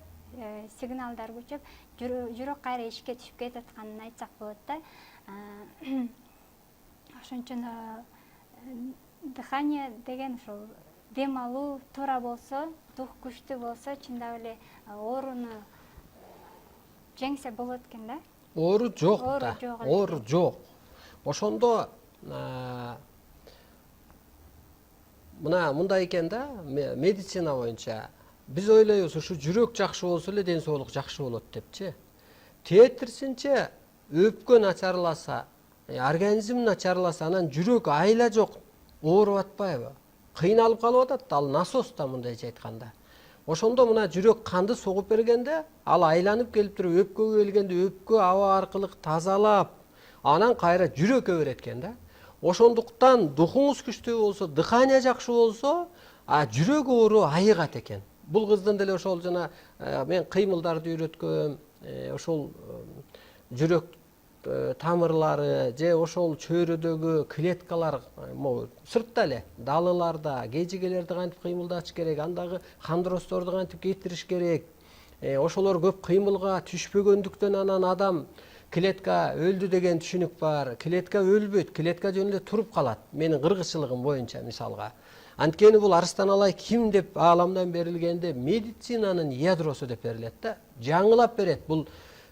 сигналдар күчөп, жүрөк кайра ишке түшүп кетип атканын айтсак болот да. Ошон үчүн дыхание деген ошол дем алуу туура болсо, дух күчтүү болсо, чындап эле ооруну жеңсе болот экен да. Оору жок да. Оору жок. Ошондо мына мындай экен да, медицина боюнча биз ойлойбуз ушу жүрөк жакшы болсо эле ден соолук жакшы болот депчи. Тетирсинче өпкө начарласа, организм начарласа, анан жүрөк айла жок, ооруп атпайбы? Кыйналып калып атат, ал насос да мындайча айтканда. Ошондо мына жүрөк канды согуп бергенде, ал айланып келип туруп өпкөгө келгенде өпкө аба аркылуу тазалап, анан кайра жүрөккө берет экен да. Ошондуктан духуңуз күчтүү болсо, дыхание жакшы болсо, жүрөк оору айыгат экен. Бул кыздын деле ошол жана мен кыймылдарды үйрөткөм, ошол жүрөк тамырлары же ошол чөйрөдөгү клеткалар, сыртта эле далыларда, кежигелерди кантип кыймылдатыш керек, андагы хондросторду кантип кетириш керек. Ошолор көп кыймылга түшпөгөндүктөн анан адам клетка өлдү деген түшүнүк бар. Клетка өлбөйт, клетка жөн эле туруп калат. Менин кыргызчылыгым боюнча мисалга. Анткени бул Арыстан Алай ким деп ааламдан берилгенде медицинанын ядросу деп берилет да. Жаңылап берет. Бул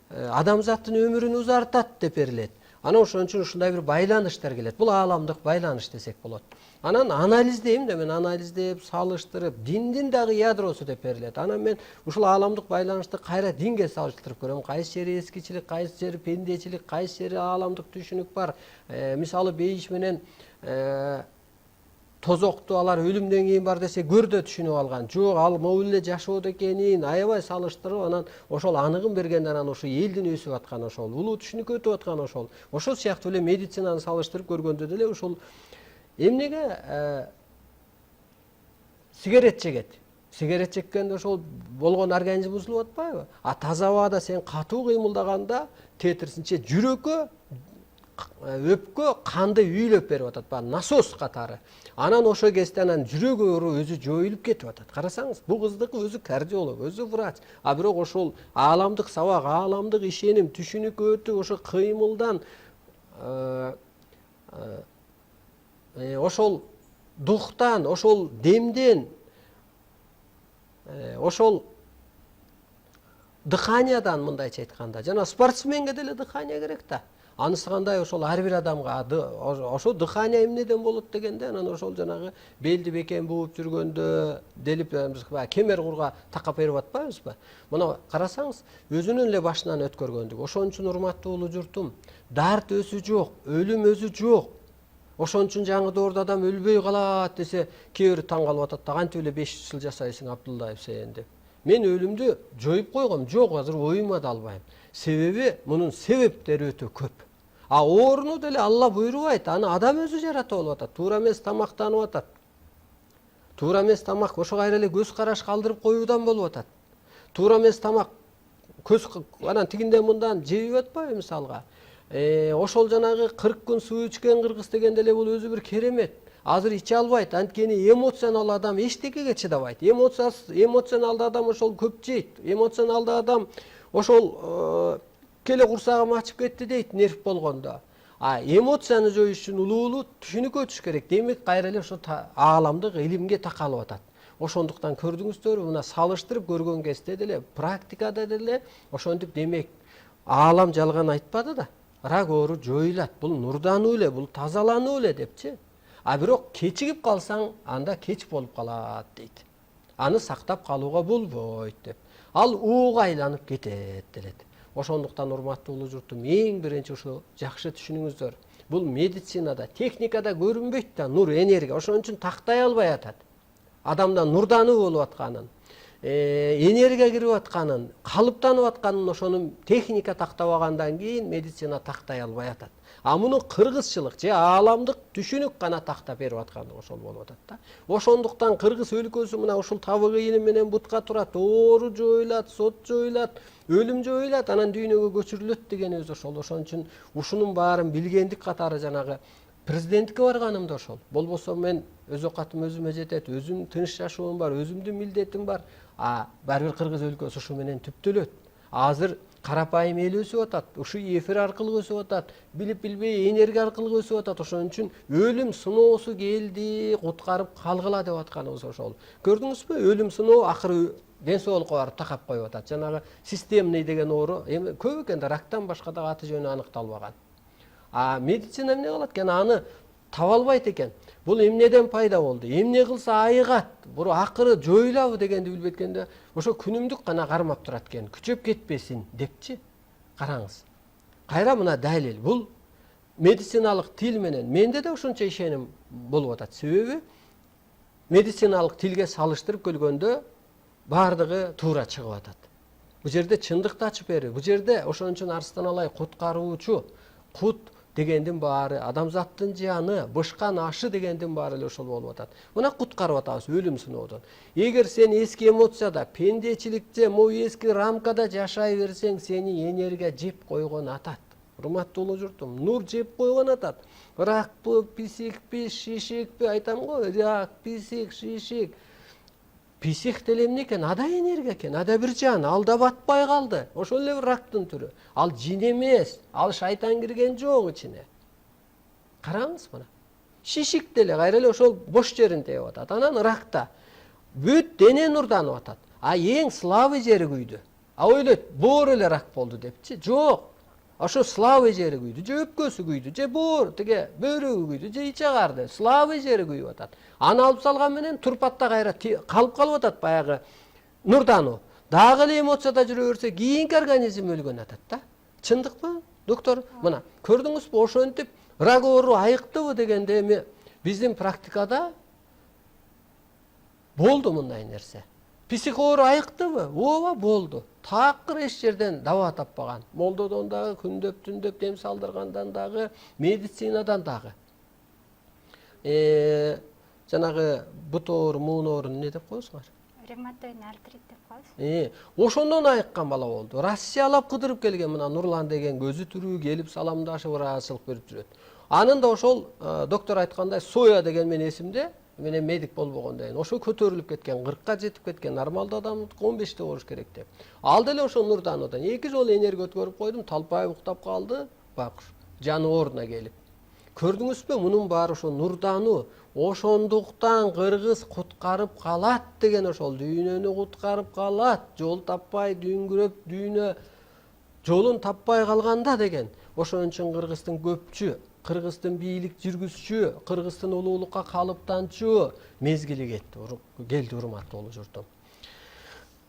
адамзаттын өмүрүн узартат деп берилет. Анан ошон үчүн ушундай бир байланыштар келет. Бул ааламдык байланыш десек болот. Анан анализдейм да, мен анализдеп, салыштырып, диндин дагы ядросу деп берилет. Анан мен ушул ааламдык байланышты кайра динге салыштырып көрөм. Кайсы жери эскичилик, кайсы жери пендечилик, кайсы жери ааламдык түшүнүк бар. Мисалы бейиш менен тозокту алар өлүмдөн кийин бар десе көрдө түшүнүп алган. Жок, ал могул эле жашоодо экенин аябай салыштырып, анан ошол аныгын бергенде анан ошо элдин өсүп аткан ошол, улуу түшүнүккө өтүп аткан ошол. Ошол сыяктуу эле медицинаны салыштырып көргөндө деле ошол эмнеге сигарет чегет. Сигарет чеккенде ошол болгон организм бузулуп атпайбы? Таза абада сен катуу кыймылдаганда тетирсинче жүрөккө өпкө канды үйлөп берип атат, насос катары. Анан ошо кезде анан жүрөк оору өзү жоюлуп кетип атат. Карасаңыз, бул кыздыкы өзү кардиолог, өзү врач. Бирок ошол ааламдык сабак, ааламдык ишеним, түшүнүккө өтүп, ошо кыймылдан ошол духтан, ошол демден, ошол дыханиядан мындайча айтканда, жана спортсменге деле дыхание керек да. Анысы кандай ошол ар бир адамга ошо дыхание эмнеден болот дегенде, анан ошол жанагы белди бекен бууп жүргөндө делип кемер курга такап берип атпайбызбы? Мына карасаңыз, өзүнүн эле башынан өткөргөндүк. Ошон үчүн урматтуу улуу журтум, дарт өзү жок, өлүм өзү жок. Ошон үчүн жаңы доордо адам өлбөй калат десе, кээ бирөө таң калып атат да, кантип эле 500 жыл жашайсың Абдуллаев сен деп. Мен өлүмдү жоюп койгом, жок, азыр оюма да албайм. Себеби мунун себептери өтө көп. Ооруну деле Алла буйрубайт, аны адам өзү жаратып алып атат. Туура эмес тамактанып атат. Туура эмес тамак, ошо кайра эле көз караш калтырып коюудан болуп атат. Туура эмес тамак, көз анан тигинден мындан жеп атпайбы мисалга. Ошол жанагы 40 күн суу ичкен кыргыз дегенде эле бул өзү бир керемет. Азыр иче албайт, анткени эмоционалдуу адам эчтекеге чыдабайт. Эмоционалдуу адам ошол көп жейт. Эмоционалдуу адам ошол келе курсагым ачып кетти дейт, нерв болгондо. Эмоцияны жоюш үчүн улуу түшүнүккө өтүш керек. Демек кайра эле ошо ааламдык илимге такалып атат. Ошондуктан көрдүңүздөрбү, мына салыштырып көргөн кезде деле, практикада деле ошентип демек аалам жалган айтпады да. Рак оору жоюлат. Бул нурдануу эле, бул тазалануу эле депчи. Бирок кечигип калсаң, анда кеч болуп калат дейт. Аны сактап калууга болбойт деп. Ал ууга айланып кетет делет. Ошондуктан урматтуу улуу журтум, эң биринчи ушу жакшы түшүнүңүздөр. Бул медицинада, техникада көрүнбөйт да нур, энергия. Ошон үчүн тактай албай атат. адамда нурдануу болуп атканын, энергия кирип атканын, калыптанып атканын ошонун техника тактабагандан кийин медицина тактай албай атат. А муну кыргызчылык же ааламдык түшүнүк гана тактап берип аткандык ошол болуп атат да. Ошондуктан кыргыз өлкөсү мына ушул табыгы ийини менен бутка турат, оору жоюлат, сот жоюлат, өлүм жоюлат, анан дүйнөгө көчүрүлөт дегенибиз ошол. Ошон үчүн ушунун баарын билгендик катары жанагы президентке барганым да ошол. Болбосо мен өз оокатым өзүмө жетет, өзүм тынч жашоом бар, өзүмдүн милдетим бар. Баары бир кыргыз өлкөсү ушу менен түптөлөт. Азыр карапайым эл өсүп атат, ушу эфир аркылуу өсүп атат, билип билбей энергия аркылуу өсүп атат. Ошон үчүн өлүм сыноосу келди, куткарып калгыла деп атканыбыз ошол. Көрдүңүзбү? Өлүм сыноо акыры ден соолукка барып такап коюп атат. Жанагы системный деген оору эми көп экен да, рактан башка да аты жөнү аныкталбаган. Медицина эмне кылат экен? Аны таба албайт экен. Бул эмнеден пайда болду? Эмне кылса айыгат? Буну акыры жоюлабы дегенди билбейт экенде, ошо күнүмдүк гана кармап турат экен. Күчөп кетпесин депчи. Караңыз. Кайра мына далил. Бул медициналык тил менен менде да ошончо ишеним болуп атат. Себеби медициналык тилге салыштырып келгөндө баардыгы туура чыгып атат. Бул жерде чындыкты ачып берип, бул жерде ошон үчүн Арстаналай куткаруучу, кут дегендин баары, адамзаттын жаны, бышкан ашы дегендин баары эле ошол болуп атат. Мына куткарып атабыз өлүм сыноодон. Эгер сен эски эмоцияда, пендечиликте, могу эски рамкада жашай берсең, сени энергия жеп койгон атат. Урматтуу улуу журтум, нур жеп койгон атат. Ракпы, писикпи, шишикпи айтам го, рак, писик, шишик. Писик деле эмне экен? Ада энергия экен, ада бир жан, алда батпай калды. Ошол эле рактын түрү. Ал жин эмес, ал шайтан кирген жок ичине. Караңыз мына. Шишик деле кайра эле ошол бош жерин тееп атат. Анан ракта бүт дене нурданып атат. Эң слабый жери күйдү. Ойлойт, боор эле рак болду депчи. Жок. Ошо слабый жери күйдү, же өпкөсү күйдү, же боор, тиге бөйрөгү күйдү, же ич агарды. Слабый жери күйүп атат. Аны алып салган менен турпатта кайра калып атат баягы нурдануу. Дагы эле эмоцияда жүрө берсе, кийинки организм өлгөн атат да. Чындыкпы, доктор? Мына, көрдүңүзбү, ошентип рак оору айыктыбы дегенде эми биздин практикада болду мындай нерсе. Псих оору айыктыбы? Ооба, болду. Такыр эч жерден даба таппаган. Молдодон дагы, күндөп түндөп дем салдыргандан дагы, медицинадан дагы. Жанагы бут оору, муун оору эмне деп коесуңар? Ревматоидный артрит деп коебуз. Ошондон айыккан бала болду. Россиялап кыдырып келген мына Нурлан деген көзү түрүү келип саламдашып ыраазычылык берип жүрөт. Анын да ошол доктор айткандай соя деген менин эсимде, менен медик болбогондон кийин ошо көтөрүлүп кеткен, 40ка жетип кеткен, нормалдуу адам 15те болуш керек деп. Ал деле ошо нурдануудан 2 жолу энергия өткөрүп койдум, талпайып уктап калды, бак, жаны ордуна келип. Көрдүңүзбү, мунун баары ошо нурдануу. Ошондуктан кыргыз куткарып калат деген ошол, дүйнөнү куткарып калат, жол таппай дүңгүрөп дүйнө жолун таппай калганда деген. Ошон үчүн кыргыздын көпчү, кыргыздын бийлик жүргүзчү, кыргыздын улуулукка калыптанчу мезгили келди урматтуу улуу журтум.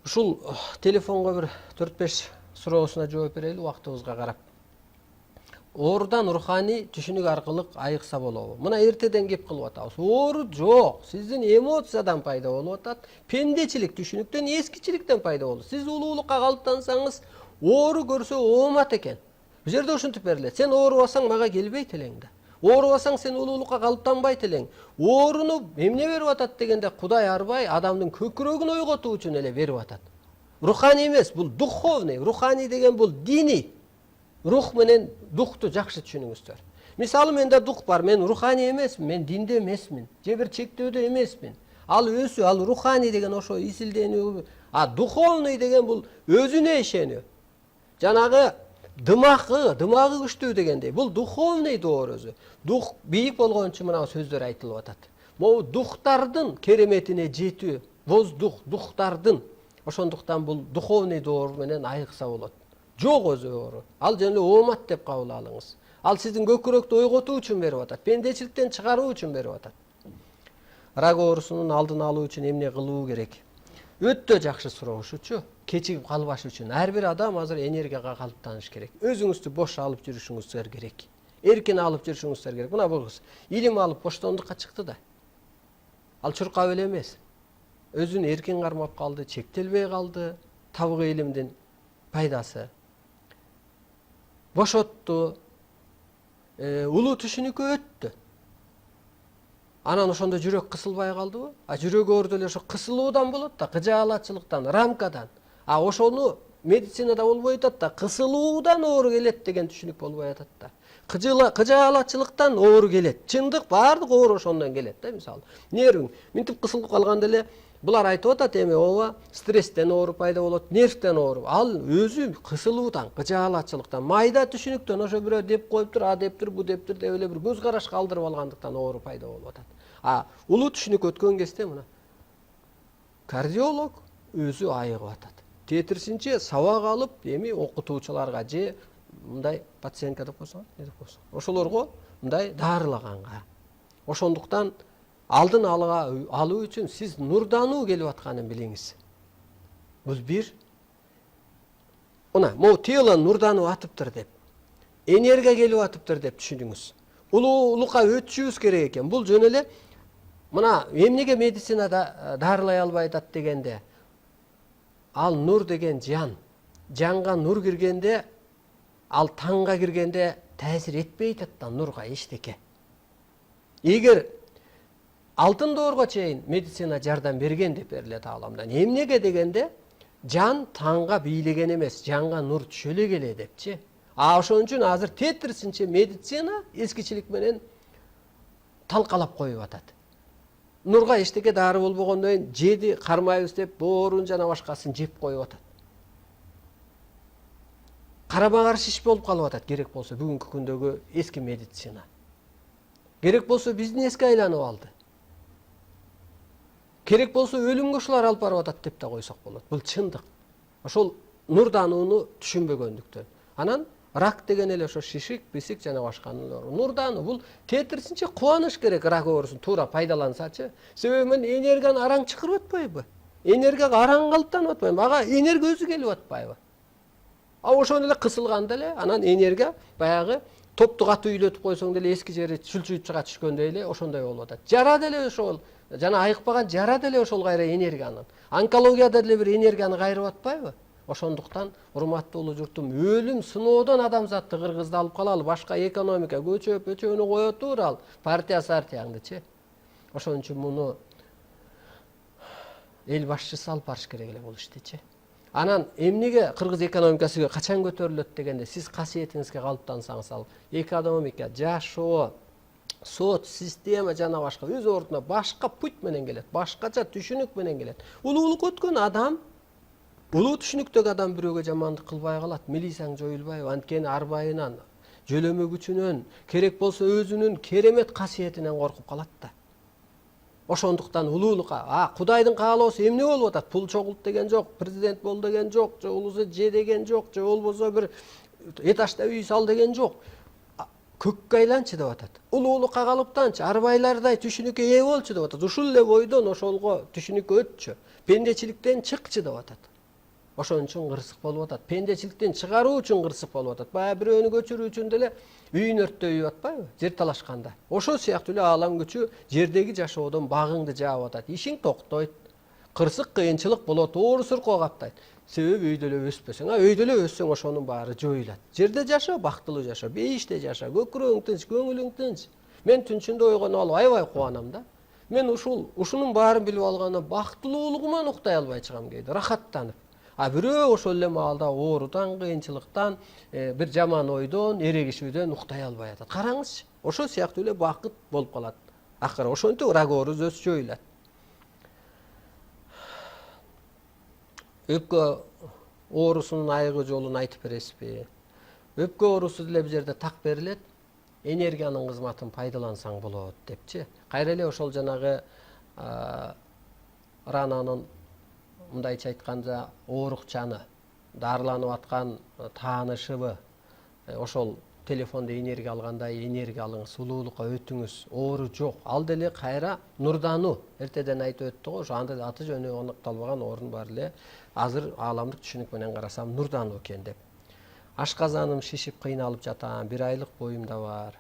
Ушул телефонго бир 4-5 суроосуна жооп берели убактыбызга карап. Оорудан руханий түшүнүк аркылуу айыкса болобу? Мына эртеден кеп кылып атабыз. Оору жок, сиздин эмоциядан пайда болуп атат. Пендечилик түшүнүктөн, эскичиликтен пайда болду. Сиз улуулукка калыптансаңыз, оору көрсө оомат экен. Бул жерде ушинтип берилет. Сен оорубасаң мага келбейт элең да. Оорубасаң сен улуулукка калыптанбайт элең. Ооруну эмне берип атат дегенде, Кудай арбай адамдын көкүрөгүн ойготуу үчүн эле берип атат. Руханий эмес, бул духовный. Руханий деген бул диний. Рух менен духту жакшы түшүнүңүздөр. Мисалы менде дух бар, мен руханий эмесмин, мен динде эмесмин, же бир чектөөдө эмесмин. Ал өсү, ал руханий деген ошо исилденүү. Духовный деген бул өзүнө ишенүү. Жанагы дымагы күчтүү дегендей. Бул духовный доор өзү. Дух бийик болгон үчүн мына сөздөр айтылып атат. Могу духтардын кереметине жетүү, воздух, духтардын. Ошондуктан бул духовный доор менен айыкса болот. Жок өзү оору. Ал жана оомат деп кабыл алыңыз. Ал сиздин көкүрөктү ойготуу үчүн берип атат. Пендечиликтен чыгаруу үчүн берип атат. Рак оорусунун алдын алуу үчүн эмне кылуу керек? Өтө жакшы суроо ушучу. Кечигип калбаш үчүн ар бир адам азыр энергияга калыптаныш керек. Өзүңүздү бош алып жүрүшүңүздөр керек. Эркин алып жүрүшүңүздөр керек. Мына бул кыз илим алып боштондукка чыкты да. Ал чуркап эле эмес. өзүн эркин кармап калды, чектелбей калды. Табык илимдин пайдасы бошотту, улуу түшүнүккө өттү. Анан ошондо жүрөк кысылбай калдыбы? Жүрөк оор деле ошо кысылуудан болот да, кыжаалатчылыктан, рамкадан. Ошону медицинада болбой атат да, кысылуудан оор келет деген түшүнүк болбой атат да. Кыжаалатчылыктан оор келет. Чындык баардык оор ошондон келет да, мисалы. Нервиң минтип кысылып калганда эле булар айтып атат эми ооба стресстен оор пайда болот, нервтен оор. Ал өзү кысылуудан, кыжаалатчылыктан, майда түшүнүктөн ошо бирөө деп коюптур, а дептир, бу дептир деп эле бир көз караш калтырып алгандыктан оор пайда болуп атат. Улуу түшүнүк өткөн кезде мына кардиолог өзү айыгып атат. Тетирсинче сабак алып, эми окутуучуларга же мындай пациентка деп койсоң, не деп койсоң, ошолорго мындай дарылаганга. Ошондуктан алдын алуу үчүн сиз нурдануу келип атканын билиңиз. Бул бир. Мына, могу тело нурдануу атыптыр деп, энергия келип атыптыр деп түшүнүңүз. Улуулукка өтүшүбүз керек экен. Бул жөн эле мына эмнеге медицинада дарылай албай атат дегенде, ал нур деген жан. Жанга нур киргенде, ал таңга киргенде таасир этпей атат да нурга эчтеке. Эгер алтын доорго чейин медицина жардам берген деп берилет ааламдан. Эмнеге дегенде, жан таңга бийлеген эмес, жанга нур түшө эле келе депчи. Ошон үчүн азыр тетирсинче медицина эскичилик менен талкалап коюп атат. Нурга эчтеке дары болбогондон кийин жеди кармайбыз деп боорун жана башкасын жеп коюп атат. Карама каршы иш болуп калып атат керек болсо бүгүнкү күндөгү эски медицина. Керек болсо бизнеске айланып алды. Керек болсо өлүмгө ушулар алып барып атат деп да койсок болот. Бул чындык. Ошол нурданууну түшүнбөгөндүктөн. Анан рак деген эле ошо шишик, бисик жана башканын нурдануу. Бул тетирсинче кубаныш керек рак оорусун туура пайдалансачы. Себеби мен энергияны араң чакырып атпайбы? Энергияга араң калыптанып атпайбы? Ага энергия өзү келип атпайбы? Ошону эле кысылганда эле анан энергия баягы топту катуу үйлөтүп койсоң деле эски жери чүлчүйүп чыга түшкөндөй эле ошондой болуп атат. Жара деле ошол, жана айыкпаган жара деле ошол кайра энергиянын. Онкологияда деле бир энергияны кайрып атпайбы? Ошондуктан урматтуу улуу журтум, өлүм сыноодон адамзатты Кыргызды алып калалы, башка экономика көчөөнү кое турал, партия-сартияңдычы. Ошон үчүн муну эл башчысы алып барыш керек эле бул иштичи. Анан эмнеге кыргыз экономикасы качан көтөрүлөт дегенде, сиз касиетиңизге калыптансаңыз, ал экономика, жашоо, сот, система жана башка өз ордуна башка путь менен келет, башкача түшүнүк менен келет. Улуулук өткөн адам, улуу түшүнүктөгү адам бирөөгө жамандык кылбай калат, милисаң жоюлбайбы? Анткени арбайынан, жөлөмө күчүнөн, керек болсо өзүнүн керемет касиетинен коркуп калат да. Ошондуктан улуулукка, Кудайдын каалоосу эмне болуп атат? Пул чогулт деген жок, президент бол деген жок, же улузу же деген жок, же болбосо бир этажда үй сал деген жок. Көккө айланчы деп атат. Улуулукка калыптанчы, арбайлардай түшүнүккө ээ болчу деп атат. Ушул эле бойдон ошолго түшүнүккө өтчү. Пендечиликтен чыкчы деп атат. Ошон үчүн кырсык болуп атат. Пендечиликтен чыгаруу үчүн кырсык болуп атат. Бая бирөөнү көчүрүү үчүн деле үйүн өрттөйүп атпайбы? Жер талашканда. Ошол сыяктуу эле аалам күчү жердеги жашоодон багыңды жаап атат. Ишиң токтойт. Кырсык, кыйынчылык болот, оор суркоо каптайт. Себеби өйдө эле өспөсөң, өйдө эле өссөң ошонун баары жоюлат. Жерде жашоо, бактылуу жашоо, бейиште жашоо, көкүрөгүң тынч, көңүлүң тынч. Мен түнчүндө ойгонуп алып аябай кубанам да. Мен ушунун баарын билип алгандан бактылуулугуман уктай албай чыгам кээде, рахаттанып. Бирөө ошол эле маалда оорудан, кыйынчылыктан, бир жаман ойдон, эрегишүүдөн уктай албай атат. Караңызчы, ошол сыяктуу эле бакыт болуп калат. Акыры ошентип рак оорусу өзү жоюлат. Өпкө оорусунун айыгуу жолун айтып бересизби? Өпкө оорусу деле бир жерде так берилет, энергиянын кызматын пайдалансаң болот депчи. Кайра эле ошол жанагы рананын мындайча айтканда оорукчаны дарыланып аткан таанышыбы ошол телефондо энергия алгандай энергия алыңыз, улуулукка өтүңүз, оору жок. Ал деле кайра нурдануу. Эртеден айтып өттү го, ошо анда аты жөнү аныкталбаган оорунун баары эле азыр ааламдык түшүнүк менен карасам нурдануу экен деп. Ашказаным шишип кыйналып жатам, 1 айлык боюмда бар.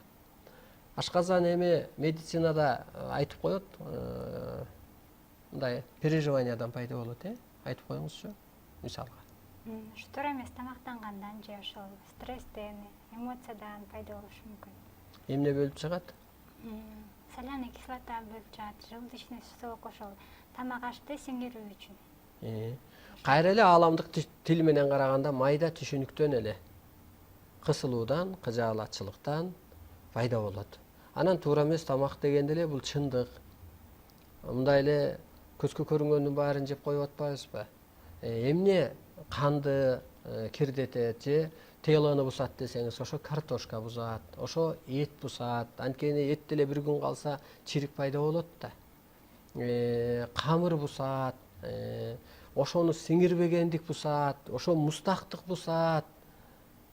Ашказан эми медицинада айтып коет, мындай переживаниядан пайда болот, айтып коюңузчу мисалга. Ушу туура эмес тамактангандан же ошол стресстен, эмоциядан пайда болушу мүмкүн. Эмне бөлүп чыгат? Соляный кислота бөлүп чыгат, желудочный сок ошол тамак ашты сиңирүү үчүн. Кайра эле ааламдык тил менен караганда майда түшүнүктөн эле кысылуудан, кыжаалатчылыктан пайда болот. Анан туура эмес тамак дегенде эле бул чындык. Мындай эле көзгө көрүнгөндүн баарын жеп коюп атпайбызбы? Эмне канды кирдетет же телону бузат десеңиз, ошо картошка бузат, ошо эт бузат. Анткени эт деле бир күн калса чирик пайда болот да. Камыр бузат, ошону сиңирбегендик бузат, ошо мустактык бузат.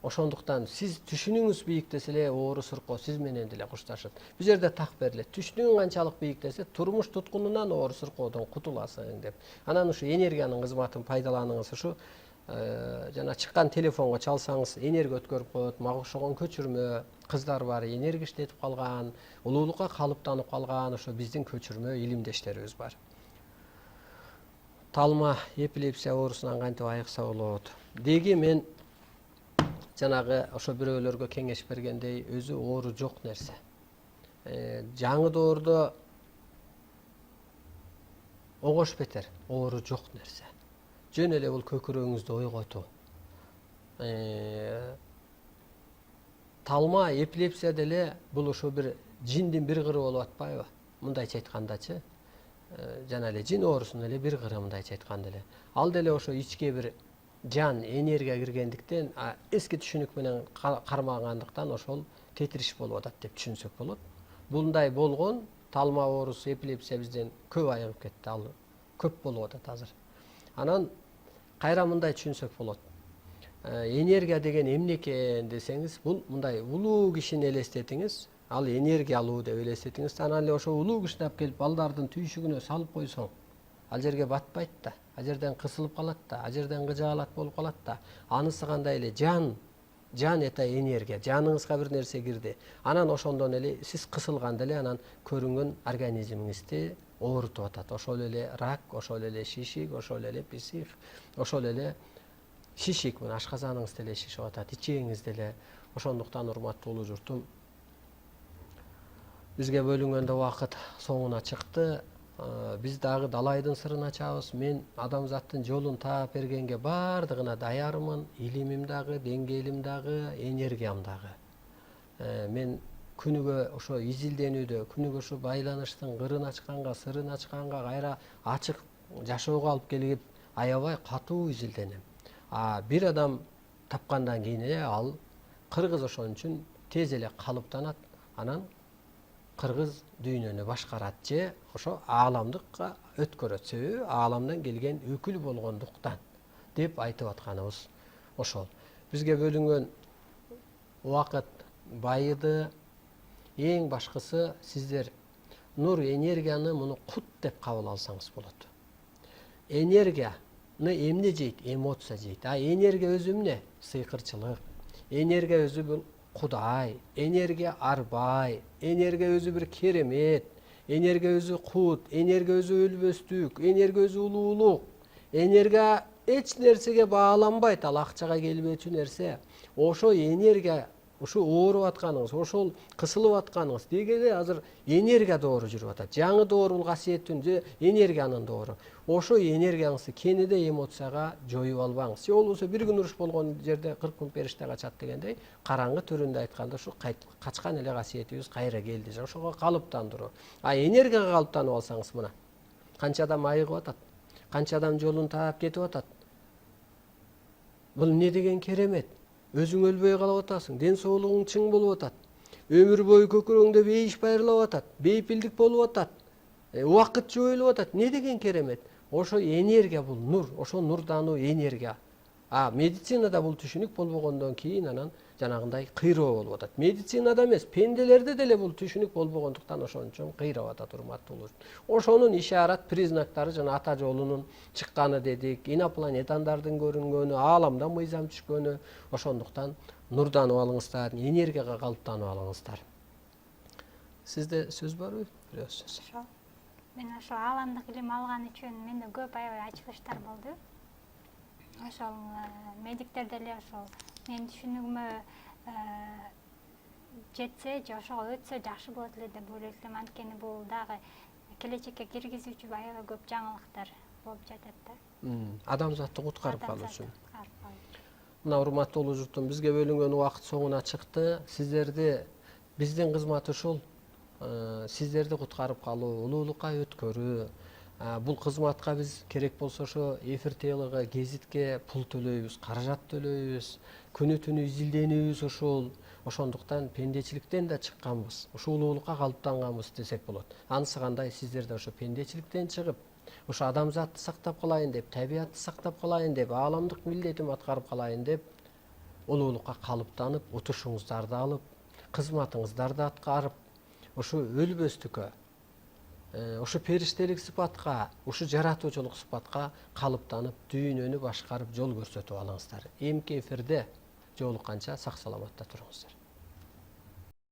Ошондуктан сиз түшүнүңүз бийиктесе эле оору суркоо сиз менен деле кушташат. Бул жерде так берилет. Түшүнүң канчалык бийиктесе, турмуш туткунунан оору суркоодон кутуласың деп. Анан ушу энергиянын кызматын пайдаланыңыз. Ушу жана чыккан телефонго чалсаңыз энергия өткөрүп коет. Мага окшогон көчүрмө кыздар бар, энергия иштетип калган, улуулукка калыптанып калган ошо биздин көчүрмө илимдештерибиз бар. Талма эпилепсия оорусунан кантип айыкса болот? Деги мен жанагы ошо бирөөлөргө кеңеш бергендей өзү оору жок нерсе. Жаңы доордо огош бетер оору жок нерсе. Жөн эле бул көкүрөгүңүздү ойготуу. Талма эпилепсия деле бул ошо бир жиндин бир кыры болуп атпайбы? Мындайча айткандачы, жана эле жин оорусунун эле бир кыры мындайча айтканда эле. Ал деле ошо ичке бир жан, энергия киргендиктен, эски түшүнүк менен кармагандыктан ошол тетириш болуп атат деп түшүнсөк болот. Булдай болгон талма оорусу, эпилепсия бизден көп айыгып кетти. Ал көп болуп атат азыр. Анан кайра мындай түшүнсөк болот. Энергия деген эмне экен десеңиз, бул мындай улуу кишини элестетиңиз, ал энергия алуу деп элестетиңиз, анан эле ошо улуу кишини алып келип балдардын түйшүгүнө салып койсоң, ал жерге батпайт да, ал жерден кысылып калат да, ал жерден кыжаалат болуп калат да. Анысы кандай эле жан это энергия, жаныңызга бир нерсе кирди. Анан ошондон эле сиз кысылганда эле анан көрүнгөн организмиңизди оорутуп атат. Ошол эле рак, ошол эле шишик, ошол эле псих, ошол эле шишик, мына ашказаныңыз деле шишип атат, ичегиңиз деле. Ошондуктан урматтуу улуу журтум, бизге бөлүнгөн убакыт соңуна чыкты. Биз дагы далайдын сырын ачабыз. Мен адамзаттын жолун таап бергенге бардыгына даярмын. Илимим дагы, деңгээлим дагы, энергиям дагы. Мен күнүгө ошо изилденүүдө, күнүгө ошо байланыштын кырын ачканга, сырын ачканга, кайра ачык жашоого алып келип аябай катуу изилденем. Бир адам тапкандан кийин эле ал кыргыз ошон үчүн тез эле калыптанат. Анан кыргыз дүйнөнү башкарат же ошо ааламдыкка өткөрөт. Себеби ааламдан келген өкүл болгондуктан деп айтып атканыбыз ошол. Бизге бөлүнгөн убакыт байыды. Эң башкысы сиздер нур энергияны муну кут деп кабыл алсаңыз болот. Энергияны эмне жейт? Эмоция жейт. Энергия өзү эмне? Сыйкырчылык. Энергия өзү бул Кудай, энергия арбай, энергия өзү бир керемет, энергия өзү кут, энергия өзү өлбөстүк, энергия өзү улуулук. Энергия эч нерсеге бааланбайт, ал акчага келбечү нерсе. Ошо энергия, ушу ооруп атканыңыз, ошол кысылып атканыңыз дегеле азыр энергия доору жүрүп атат. Жаңы доор бул касиеттин же энергиянын доору. Ошо энергияңызды кенеде эмоцияга жоюп албаңыз. Же болбосо бир күн уруш болгон жерде 40 күн периште качат дегендей, караңгы төрүндө айтканда ушу качкан эле касиетибиз кайра келди. Ошого калыптандыруу. Энергияга калыптанып алсаңыз мына. Канча адам айыгып атат, канча адам жолун таап кетип атат. Бул эмне деген керемет? Өзүң өлбөй калып атасың, ден соолугуң чың болуп атат. Өмүр бою көкүрөңдө бейиш байырлап атат, бейпилдик болуп атат. Убакыт жоюлуп атат. Не деген керемет? Ошо энергия бул нур, ошо нурдануу энергия. Медицинада бул түшүнүк болбогондон кийин анан жанагындай кыйроо болуп атат. Медицинада эмес, пенделерде деле бул түшүнүк болбогондуктан ошончо кыйрап атат, урматтуу улуу. Ошонун ишарат признактары жана ата жолунун чыкканы дедик, инопланетандардын көрүнгөнү, ааламдан мыйзам түшкөнү. Ошондуктан нурданып алыңыздар, энергияга калыптанып алыңыздар. Сизде сөз барбы? Бирөө сөз. мен ошол ааламдык илим алган үчүн менде көп аябай ачылыштар болду. Ошол медиктер деле ошол менин түшүнүгүмө жетсе же ошого өтсө жакшы болот эле деп ойлойт элем. Анткени бул дагы келечекке киргизүүчү аябай көп жаңылыктар болуп жатат да. Адамзатты куткарып калуу үчүн. Куткарып калуу. Мына урматтуу улуу журтум, бизге бөлүнгөн убакыт соңуна чыкты. Биздин кызмат ушул. Сиздерди куткарып калуу, улуулукка өткөрүү. Бул кызматка биз керек болсо ошо эфир телеге, гезитке пул төлөйбүз, каражат төлөйбүз. Күнү түнү изилденүүбүз ушул. Ошондуктан пендечиликтен да чыкканбыз. Ушу улуулукка калыптанганбыз десек болот. Анысы кандай, сиздер да ошо пендечиликтен чыгып, ошо адамзатты сактап калайын деп, табиятты сактап калайын деп, ааламдык милдетим аткарып калайын деп, улуулукка калыптанып, утушуңуздарды алып, кызматыңыздарды аткарып, ушу өлбөстүккө, ушу периштелик сыпатка, ушу жаратуучулук сыпатка калыптанып, дүйнөнү башкарып жол көрсөтүп алыңыздар. Эмки эфирде жолукканча сак саламатта туруңуздар.